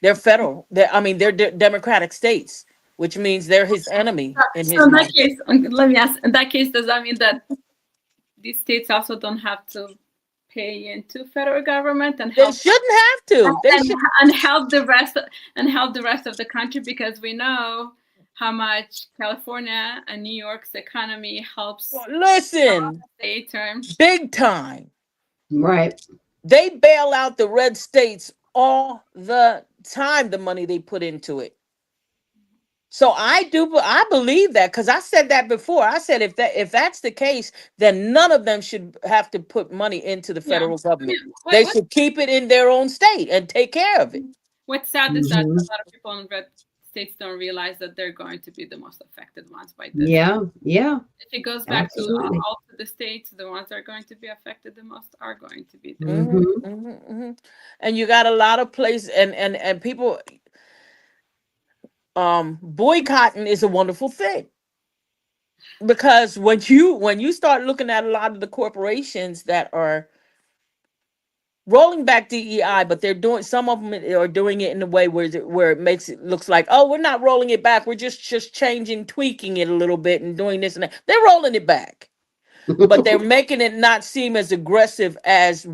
They're federal. They're democratic states, which means they're his enemy in So his in that mind. case, let me ask. In that case, does that mean that these states also don't have to pay into federal government and They help shouldn't have to. They and, should and help the rest and help the rest of the country because we know how much California and New York's economy helps listen. state term. Big time. Right. They bail out the red states all the time. The money they put into it. So I believe that because I said that before. I said if that's the case, then none of them should have to put money into the Yeah, federal I government. mean, They should keep it in their own state and take care of it. what's sad is that a Hmm. lot of people in red states don't realize that they're going to be the most affected ones by this. Yeah. Yeah. If it goes back to Absolutely. all to the states, the ones that are going to be affected the most are going to be the. Hmm. Hmm. Hmm. Hmm. And you got a lot of places, and people, boycotting is a wonderful thing because when you start looking at a lot of the corporations that are rolling back DEI, but they're doing some of them are doing it in a way where it makes it looks like, oh, we're not rolling it back, we're just changing, tweaking it a little bit and doing this and that. They're rolling it back, but they're making it not seem as aggressive as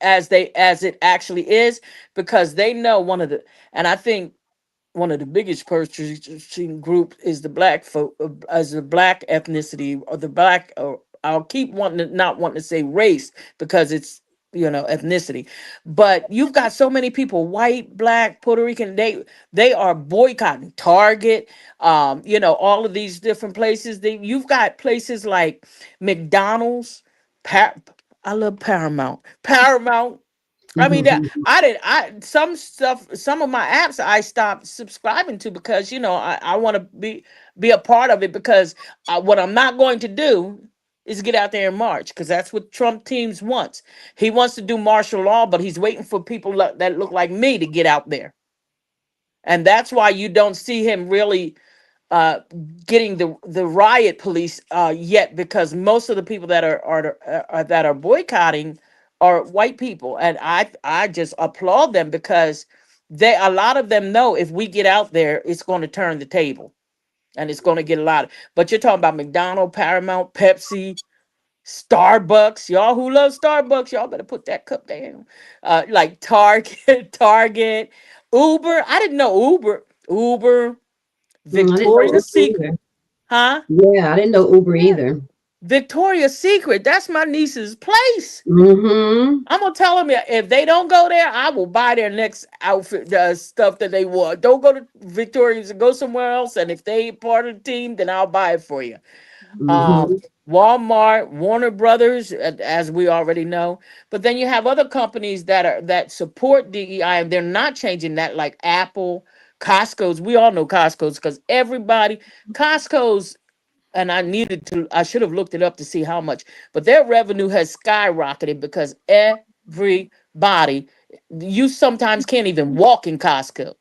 it actually is, because they know and I think one of the biggest purchasing group is the black folk, as the black ethnicity, or the black, or I'll keep wanting to not wanting to say race because it's ethnicity. But you've got so many people, white, black, Puerto Rican, they are boycotting Target, all of these different places. You've got places like McDonald's, pa- I love Paramount. I mean that I did I some stuff, some of my apps I stopped subscribing to because I want to be a part of it, because what I'm not going to do is get out there and march, because that's what Trump teams wants. He wants to do martial law, but he's waiting for people that look like me to get out there And that's why you don't see him really uh, getting the riot police yet, because most of the people that are that are boycotting are white people, and I just applaud them because they, a lot of them know if we get out there, it's going to turn the table and it's going to get a lot. But you're talking about McDonald's, Paramount, Pepsi, Starbucks. Y'all who love Starbucks, y'all better put that cup down. Like Target, Target, Uber. I didn't know Uber, I didn't know Victoria's Uber Secret, either. huh? Yeah, I didn't know Uber either. Victoria's Secret. That's my niece's place. Mm-hmm. I'm gonna tell them if they don't go there, I will buy their next outfit, stuff that they want. Don't go to Victoria's, go somewhere else. And if they ain't part of the team, then I'll buy it for you. Um, Mm-hmm. Walmart, Warner Brothers, as we already know. But then you have other companies that support DEI, and they're not changing that, like Apple, Costco's. We all know Costco's because everybody, Costco's, and I should have looked it up to see how much, but their revenue has skyrocketed because everybody, you sometimes can't even walk in Costco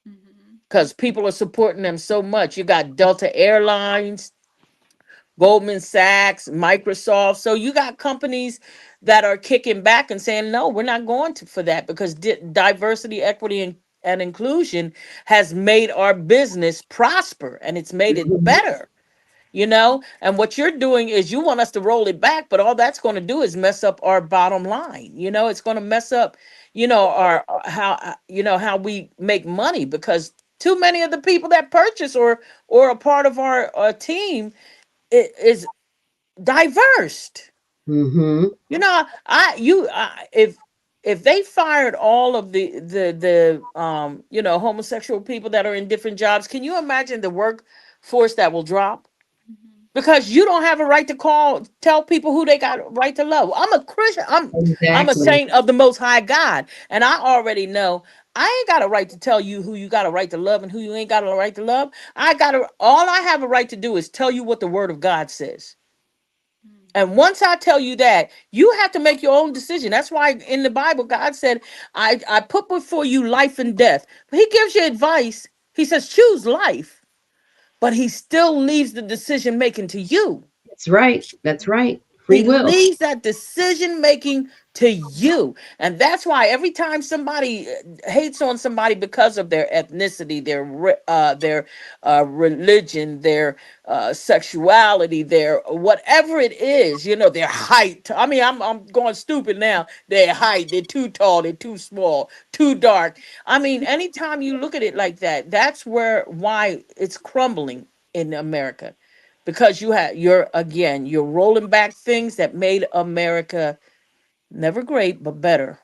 Mhm. because people are supporting them so much. You got Delta Airlines, Goldman Sachs, Microsoft. So you got companies that are kicking back and saying, no, we're not going to for that, because diversity, equity, and inclusion has made our business prosper and it's made it Mm-hmm. better. And what you're doing is you want us to roll it back, but all that's going to do is mess up our bottom line. It's going to mess up, our how we make money, because too many of the people that purchase or a part of our team is diverse. Mm-hmm. If they fired all of the homosexual people that are in different jobs, can you imagine the workforce that will drop? Mhm. Because you don't have a right to tell people who they got a right to love. I'm a Christian. I'm a Exactly. saint of the Most High God, and I already know I ain't got a right to tell you who you got a right to love and who you ain't got a right to love. All I have a right to do is tell you what the Word of God says. And Mhm. once I tell you that, you have to make your own decision. That's why in the Bible, God said, I put before you life and death. But He gives you advice. He says, choose life, but He still leaves the decision making to you. That's right. That's right. Free He will. leaves that decision making to you. And that's why every time somebody hates on somebody because of their ethnicity, their religion, their sexuality, their whatever it is, their height. I mean, I'm going stupid now. Their height, they're too tall, they're too small, too dark. I mean, anytime you look at it like that, that's why it's crumbling in America, because you're rolling back things that made America never great but better.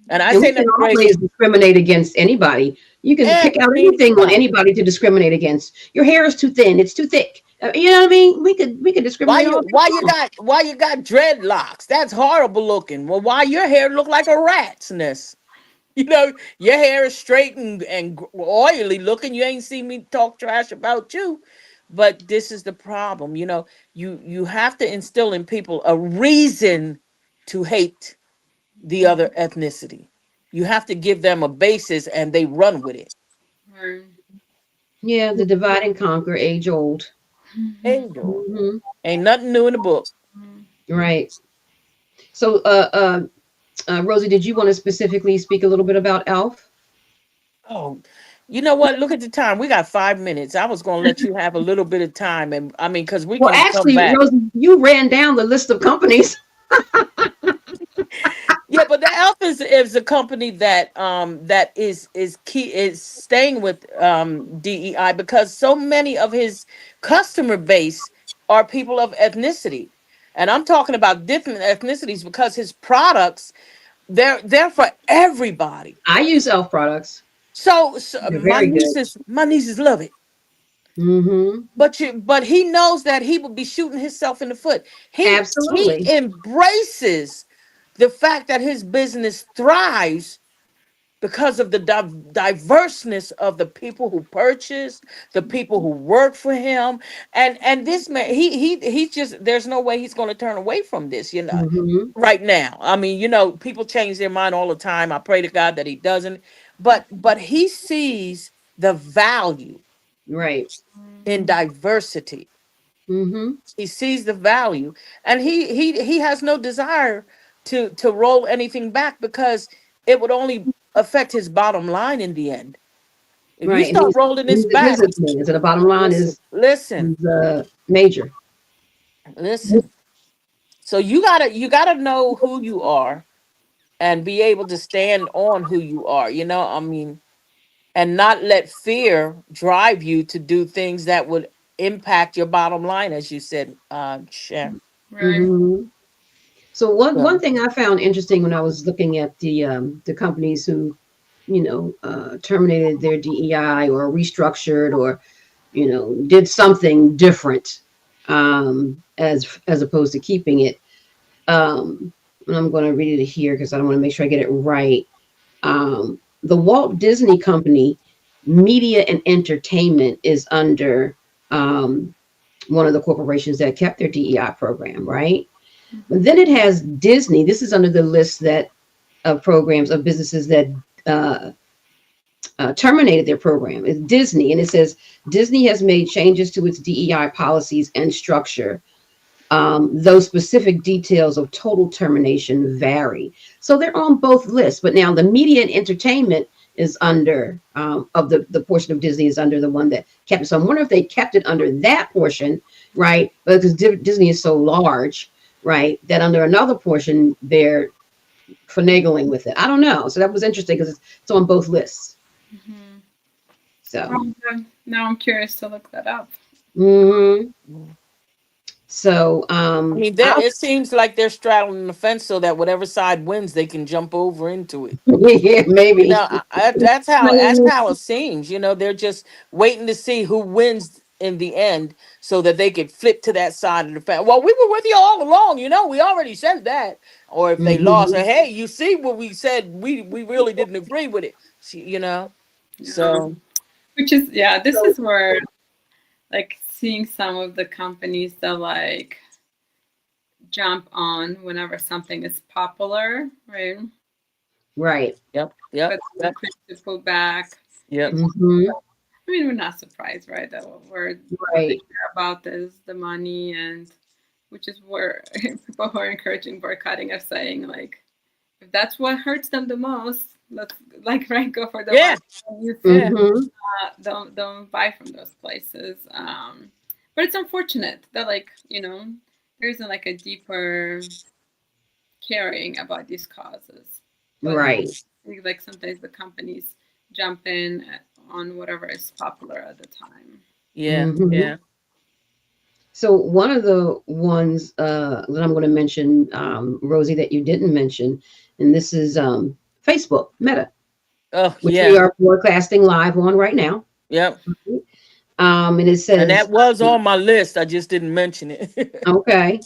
And I And say we can never great. always discriminate against anybody. You can pick out anything on Anybody. anybody to discriminate against. Your hair is too thin. It's too thick. You know what I mean? We could why discriminate you all day why you long. got why you got dreadlocks? That's horrible looking. Well, why your hair look like a rat's nest? Your hair is straight and oily looking. You ain't seen me talk trash about you. But this is the problem. You have to instill in people a reason to hate the other ethnicity. You have to give them a basis and they run with it. Right. Yeah, the divide and conquer, age old. Mhm. Angel. Hmm. Ain't nothing new in the book. Mhm. Right. So, Rosie, did you want to specifically speak a little bit about Alf? Oh, you know what? Look at the time. We got 5 minutes. I was going to let you have a little bit of time. And I mean, because we Well, can come actually, back. Rosie, you ran down the list of companies. Yeah, but the Elf is a company that is key, is staying with DEI, because so many of his customer base are people of ethnicity. And I'm talking about different ethnicities, because his products, they're for everybody. I use Elf products. So They're my very good. nieces love it. Hmm. But he knows that he would be shooting himself in the foot. He Absolutely. embraces the fact that his business thrives because of the diverseness of the people who purchase, the people who work for him, and this man, he's just, there's no way he's going to turn away from this, Mm-hmm. right now. I mean, people change their mind all the time. I pray to God that he doesn't, but he sees the value Right. in diversity. Mm-hmm. He sees the value, and he has no desire to roll anything back, because it would only affect his bottom line in the end. If you Right. And start rolling this he's a back, businessman. So the bottom line listen, listen, is major. listen. So you gotta know who you are and be able to stand on who you are. I mean, and not let fear drive you to do things that would impact your bottom line, as you said, Sharon. Right. Mm-hmm. So one So, thing I found interesting when I was looking at the companies who, terminated their DEI or restructured or, did something different, as opposed to keeping it. And I'm going to read it here because I want to make sure I get it right. The Walt Disney Company, Media and Entertainment, is under one of the corporations that kept their DEI program, right? But then it has Disney. This is under the list that of programs of businesses that uh, terminated their program. It's Disney, and it says Disney has made changes to its DEI policies and structure. Those specific details of total termination vary. So they're on both lists. But now the media and entertainment is under of the portion of Disney is under the one that kept it. So I wonder if they kept it under that portion, right? Because Disney is so large, right? That under another portion they're finagling with it. I don't know. So that was interesting because it's on both lists. Mm-hmm. So, Now I'm curious to look that up. mhm. So I mean, I it seems like they're straddling the fence so that whatever side wins, they can jump over into it. yeah, maybe. That's how it seems. They're just waiting to see who wins in the end, so that they could flip to that side of the fence. Well, we were with you all along. We already said that. Or if they lost, Mhm. say, hey, you see what we said? We really didn't agree with it. Yeah. So Which is, yeah, this So is where, like, seeing some of the companies that, like, jump on whenever something is popular, right? right. yep, yep, But they're yep, quick to pull back. yep, People, Hmm. I mean, we're not surprised, right? That what they Right. care about is the money, and which is where people who are encouraging boycotting are saying, like, if that's what hurts them the most, let's, like, right, go for the yeah, money. You yeah, Hmm. don't buy from those places. But it's unfortunate that, like, there isn't like a deeper caring about these causes. But Right. I think, like, sometimes the companies jump in on whatever is popular at the time. yeah, Hmm. yeah. So one of the ones that I'm going to mention, Rosie, that you didn't mention, and this is Facebook, Meta, Oh, which we yeah, are broadcasting live on right now. yep. And it And says, that was on my list. I just didn't mention it. okay,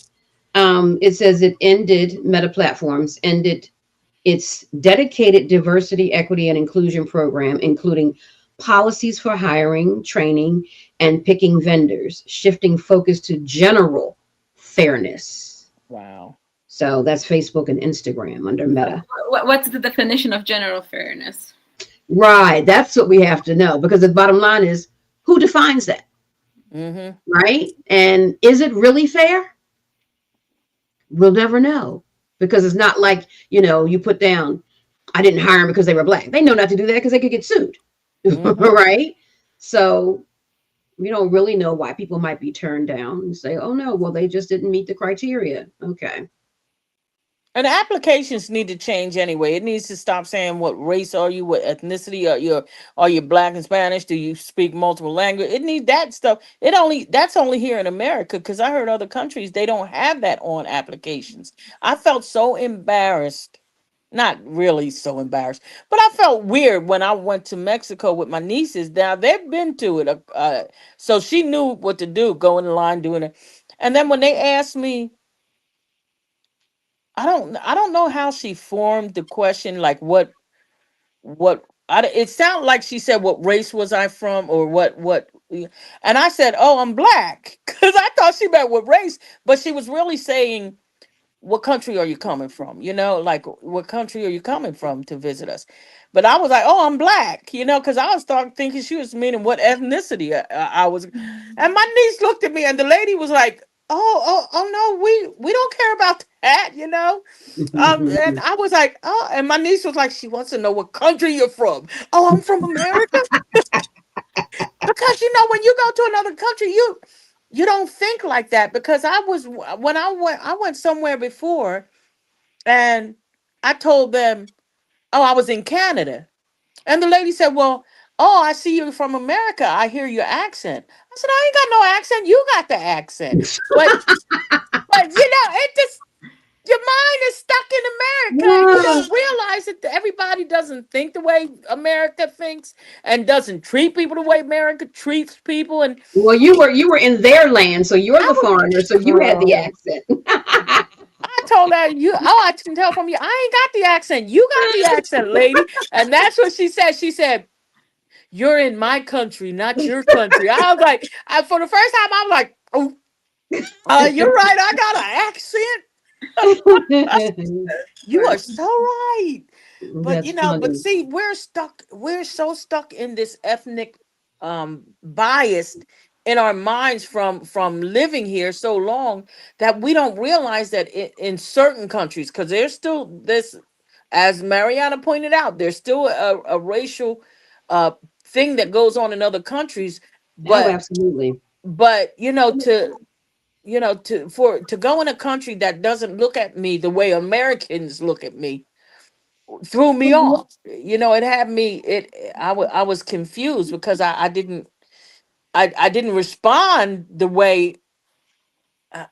it says it ended, Meta Platforms ended its dedicated diversity, equity, and inclusion program, including policies for hiring, training, and picking vendors, shifting focus to general fairness. Wow. So that's Facebook and Instagram under Meta. What's the definition of general fairness? Right. That's what we have to know because the bottom line is who defines that, Mm-hmm. right? And is it really fair? We'll never know because it's not like, you put down, I didn't hire them because they were black. They know not to do that because they could get sued. Mm-hmm. Right. So we don't really know why people might be turned down and say, oh no, well, they just didn't meet the criteria. Okay. And the applications need to change anyway. It needs to stop saying what race are you, what ethnicity are you black and Spanish? Do you speak multiple language? It need that stuff. That's only here in America, because I heard other countries they don't have that on applications. I felt so embarrassed. Not really so embarrassed, but I felt weird when I went to Mexico with my nieces. Now they've been to it, so she knew what to do, go in the line, doing it. And then when they asked me, I don't know how she formed the question, like, what what it sounded like she said what race was I from or what and I said, "Oh, I'm black." Cuz I thought she meant what race, but she was really saying what country are you coming from? Like what country are you coming from to visit us? But I was like, "Oh, I'm black." Cuz I was start thinking she was meaning what ethnicity I was. And my niece looked at me and the lady was like, "Oh no, we don't care about that." And I was like, oh, and my niece was like, she wants to know what country you're from. Oh, I'm from America. Because when you go to another country, you don't think like that. Because when I went somewhere before, and I told them, oh, I was in Canada, and the lady said, well, oh, I see you're from America. I hear your accent. I said, I ain't got no accent. You got the accent, but it just your mind is stuck in America and you Yeah. don't realize that everybody doesn't think the way America thinks and doesn't treat people the way America treats people. And Well, you were in their land, so you're I the foreigner, so you had the was, accent. I told her, I can tell from you, I ain't got the accent. You got the accent, lady. And that's what she said. She said, you're in my country, not your country. I was like, for the first time, I'm like, oh, you're right. I got an accent. You are so right. But That's funny. see, we're so stuck in this ethnic bias in our minds from living here so long that we don't realize that in certain countries, because there's still this, as Mariana pointed out, there's still a racial uh thing that goes on in other countries. Oh, but absolutely. but to go in a country that doesn't look at me the way Americans look at me threw me off. It had me. I was confused because I didn't respond the way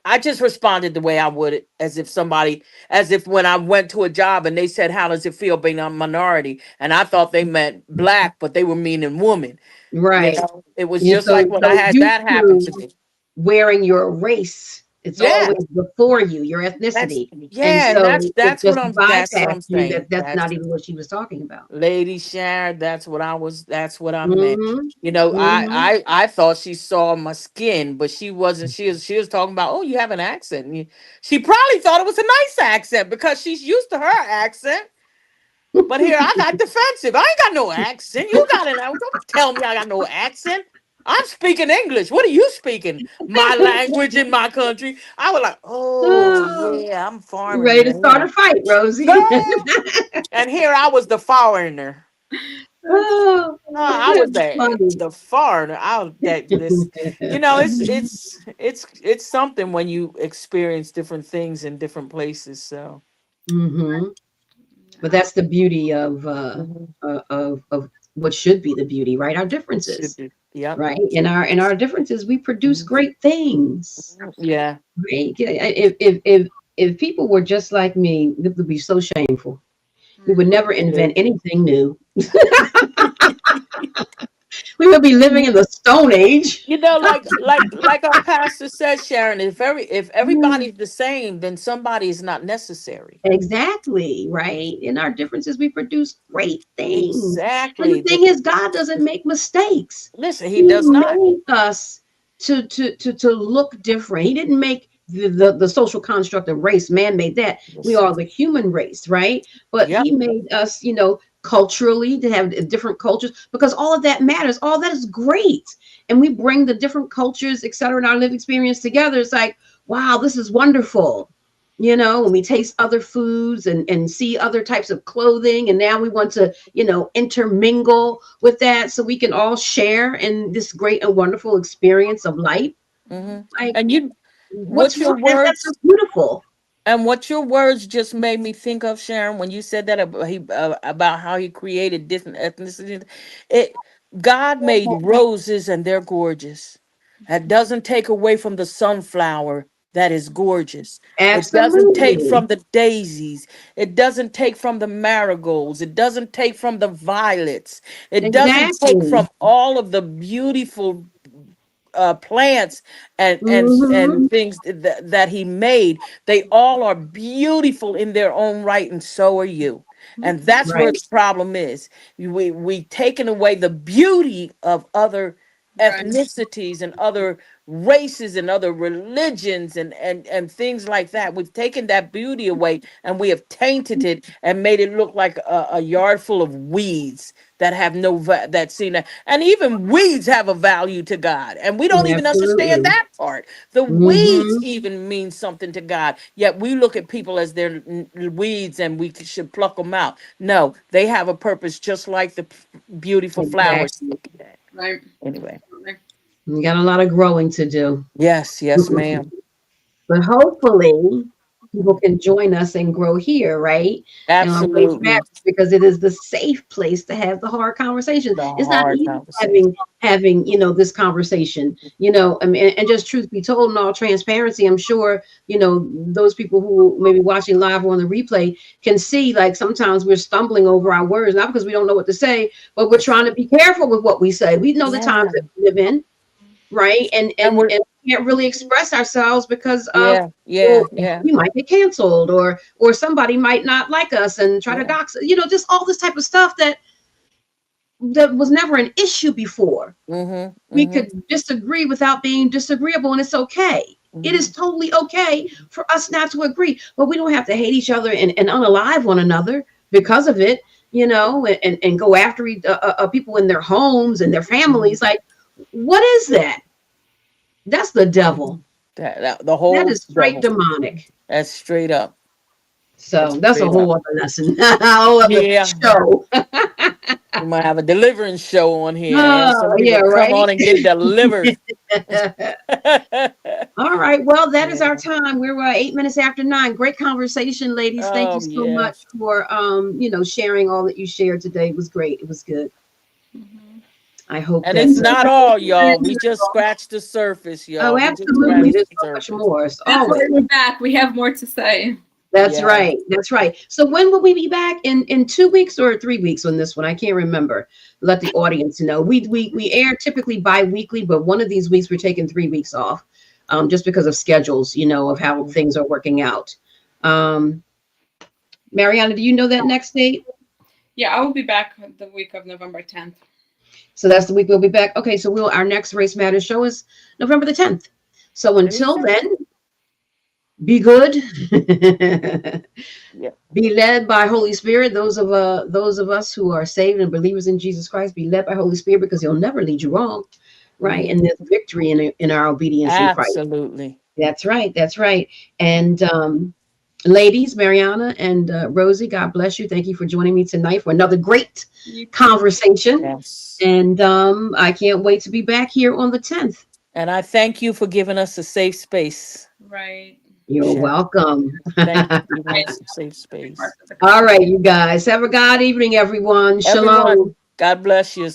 I just responded the way I would, as if when I went to a job and they said, "How does it feel being a minority?" and I thought they meant black, but they were meaning woman. Right. It was You just like when I so had used that happen to to me. wearing your race. It's Yeah, always before you, your that's ethnicity. And yeah, and so it just that's what bypassed I'm you saying. that's not even what she was talking about. Lady Sharon, that's what I meant. Mm-hmm. Mm-hmm. I thought she saw my skin, but she wasn't. She was talking about, oh, you have an accent. She probably thought it was a nice accent because she's used to her accent. But here I got defensive. I ain't got no accent. You got an accent. Don't tell me I got no accent. I'm speaking English. What are you speaking? My language in my country. I was like, oh Oh, yeah, I'm you ready to foreigner. start a fight, Rosie? Girl. And here I was the foreigner. That's Oh, I was that's the funny. the foreigner. I was that this, it's something when you experience different things in different places. So Hmm. But yeah. that's the beauty mhm, of what should be the beauty, right? Our it should differences, be. Yep. right? In our differences, we produce Mhm, great things, yeah. right? If people were just like me, it would be so shameful. We would never invent anything new. We would be living in the Stone Age. Like our pastor says, Sharon, if everybody's the same, then somebody is not necessary. Exactly, right? In our differences, we produce great things. And the Exactly. thing is, God doesn't make mistakes. Listen, he He does not. made us to look different. He didn't make the social construct of race. Man made that. We Yes. are the human race, right? But Yep. he made us, culturally to have different cultures because all of that matters. All that is great. And we bring the different cultures, et cetera, in our lived experience together. It's like, wow, this is wonderful. When we taste other foods and see other types of clothing, and now we want to, intermingle with that so we can all share in this great and wonderful experience of life. Hmm. Like, And what's what your wrong? That's so words beautiful. what your words just made me think of, Sharon, when you said that about how he created different ethnicities. It God made roses and they're gorgeous. That doesn't take away from the sunflower that is gorgeous. It doesn't take Absolutely. from the daisies. It doesn't take from the marigolds. It doesn't take from the violets. It doesn't take from Exactly. all of the beautiful plants and Hmm. things that he made. They all are beautiful in their own right, and so are you. And that's where Right. the problem is. We taken away the beauty of other Right. ethnicities and other races and other religions and things like that. We've taken that beauty away and we have tainted it and made it look like a yard full of weeds that have no that seen that. And even weeds have a value to God, and we don't even understand Absolutely. that part. The weeds Mm-hmm. even mean something to God, yet we look at people as they're weeds and we should pluck them out. No, they have a purpose, just like the beautiful flowers. Exactly. Right. Anyway, Absolutely. You got a lot of growing to do. yes, yes, ma'am. But hopefully, people can join us and grow here, right? And on Race Absolutely. Matters, because it is the safe place to have the hard conversation. The It's not hard easy conversation. having this conversation. I mean, and just truth be told, in all transparency, I'm sure those people who may be watching live or on the replay can see, like, sometimes we're stumbling over our words, not because we don't know what to say, but we're trying to be careful with what we say. We know the times Yeah. that we live in, right? And And and we're and we can't really express ourselves because of, yeah, yeah, well, yeah, we might get canceled, or somebody might not like us and try to yeah. dox us. Just all this type of stuff that was never an issue before. Mm-hmm. We Mm-hmm. could disagree without being disagreeable, and it's okay. It is Mm-hmm. totally okay for us not to agree, but we don't have to hate each other and unalive one another because of it, and go after people in their homes and their Mm-hmm. families. Like, what is that? That's the devil. The That whole is straight devil. demonic. That's straight up. So That's that's a straight up. whole other lesson, a whole other Yeah. show. We might have a deliverance show on here. Have Oh, some yeah, people come right. on and get delivered. All right. Well, that is our Yeah. time. We're 8 minutes after 9. Great conversation, ladies. Thank you Oh so much yes. for sharing all that you shared today. It was great. It was good. Mhm. I hope And that. it's not all, y'all. We just scratched the surface, Oh, y'all. We just absolutely. scratched There's the so much surface. more. It's That's why always. we're back. We have more to say. That's Yeah. right. That's right. So when will we be back? In 2 weeks or 3 weeks on this one? I can't remember. Let the audience know. We air typically bi-weekly, but one of these weeks we're taking 3 weeks off, just because of schedules, of how things are working out. Um, Mariana, do you know that next date? Yeah, I will be back the week of November 10th. So that's the week we'll be back. Okay, so our next Race Matters show is November the 10th. So There you until go. then, be good. Yeah. Be led by Holy Spirit. Those of us who are saved and believers in Jesus Christ, be led by Holy Spirit, because He'll never lead you wrong, right? Hmm. And there's victory in our obedience in Christ. Absolutely. That's right. That's right. And ladies, Mariana and Rosie, God bless you. Thank you for joining me tonight for another great You too. conversation. Yes. And I can't wait to be back here on the 10th. And I thank you for giving us a safe space, Right. You're Sharon. welcome. Thank you for giving Right. us a safe Every part space. of the All conversation. right, you guys. Have a God evening, everyone. Everyone, Shalom. God bless you.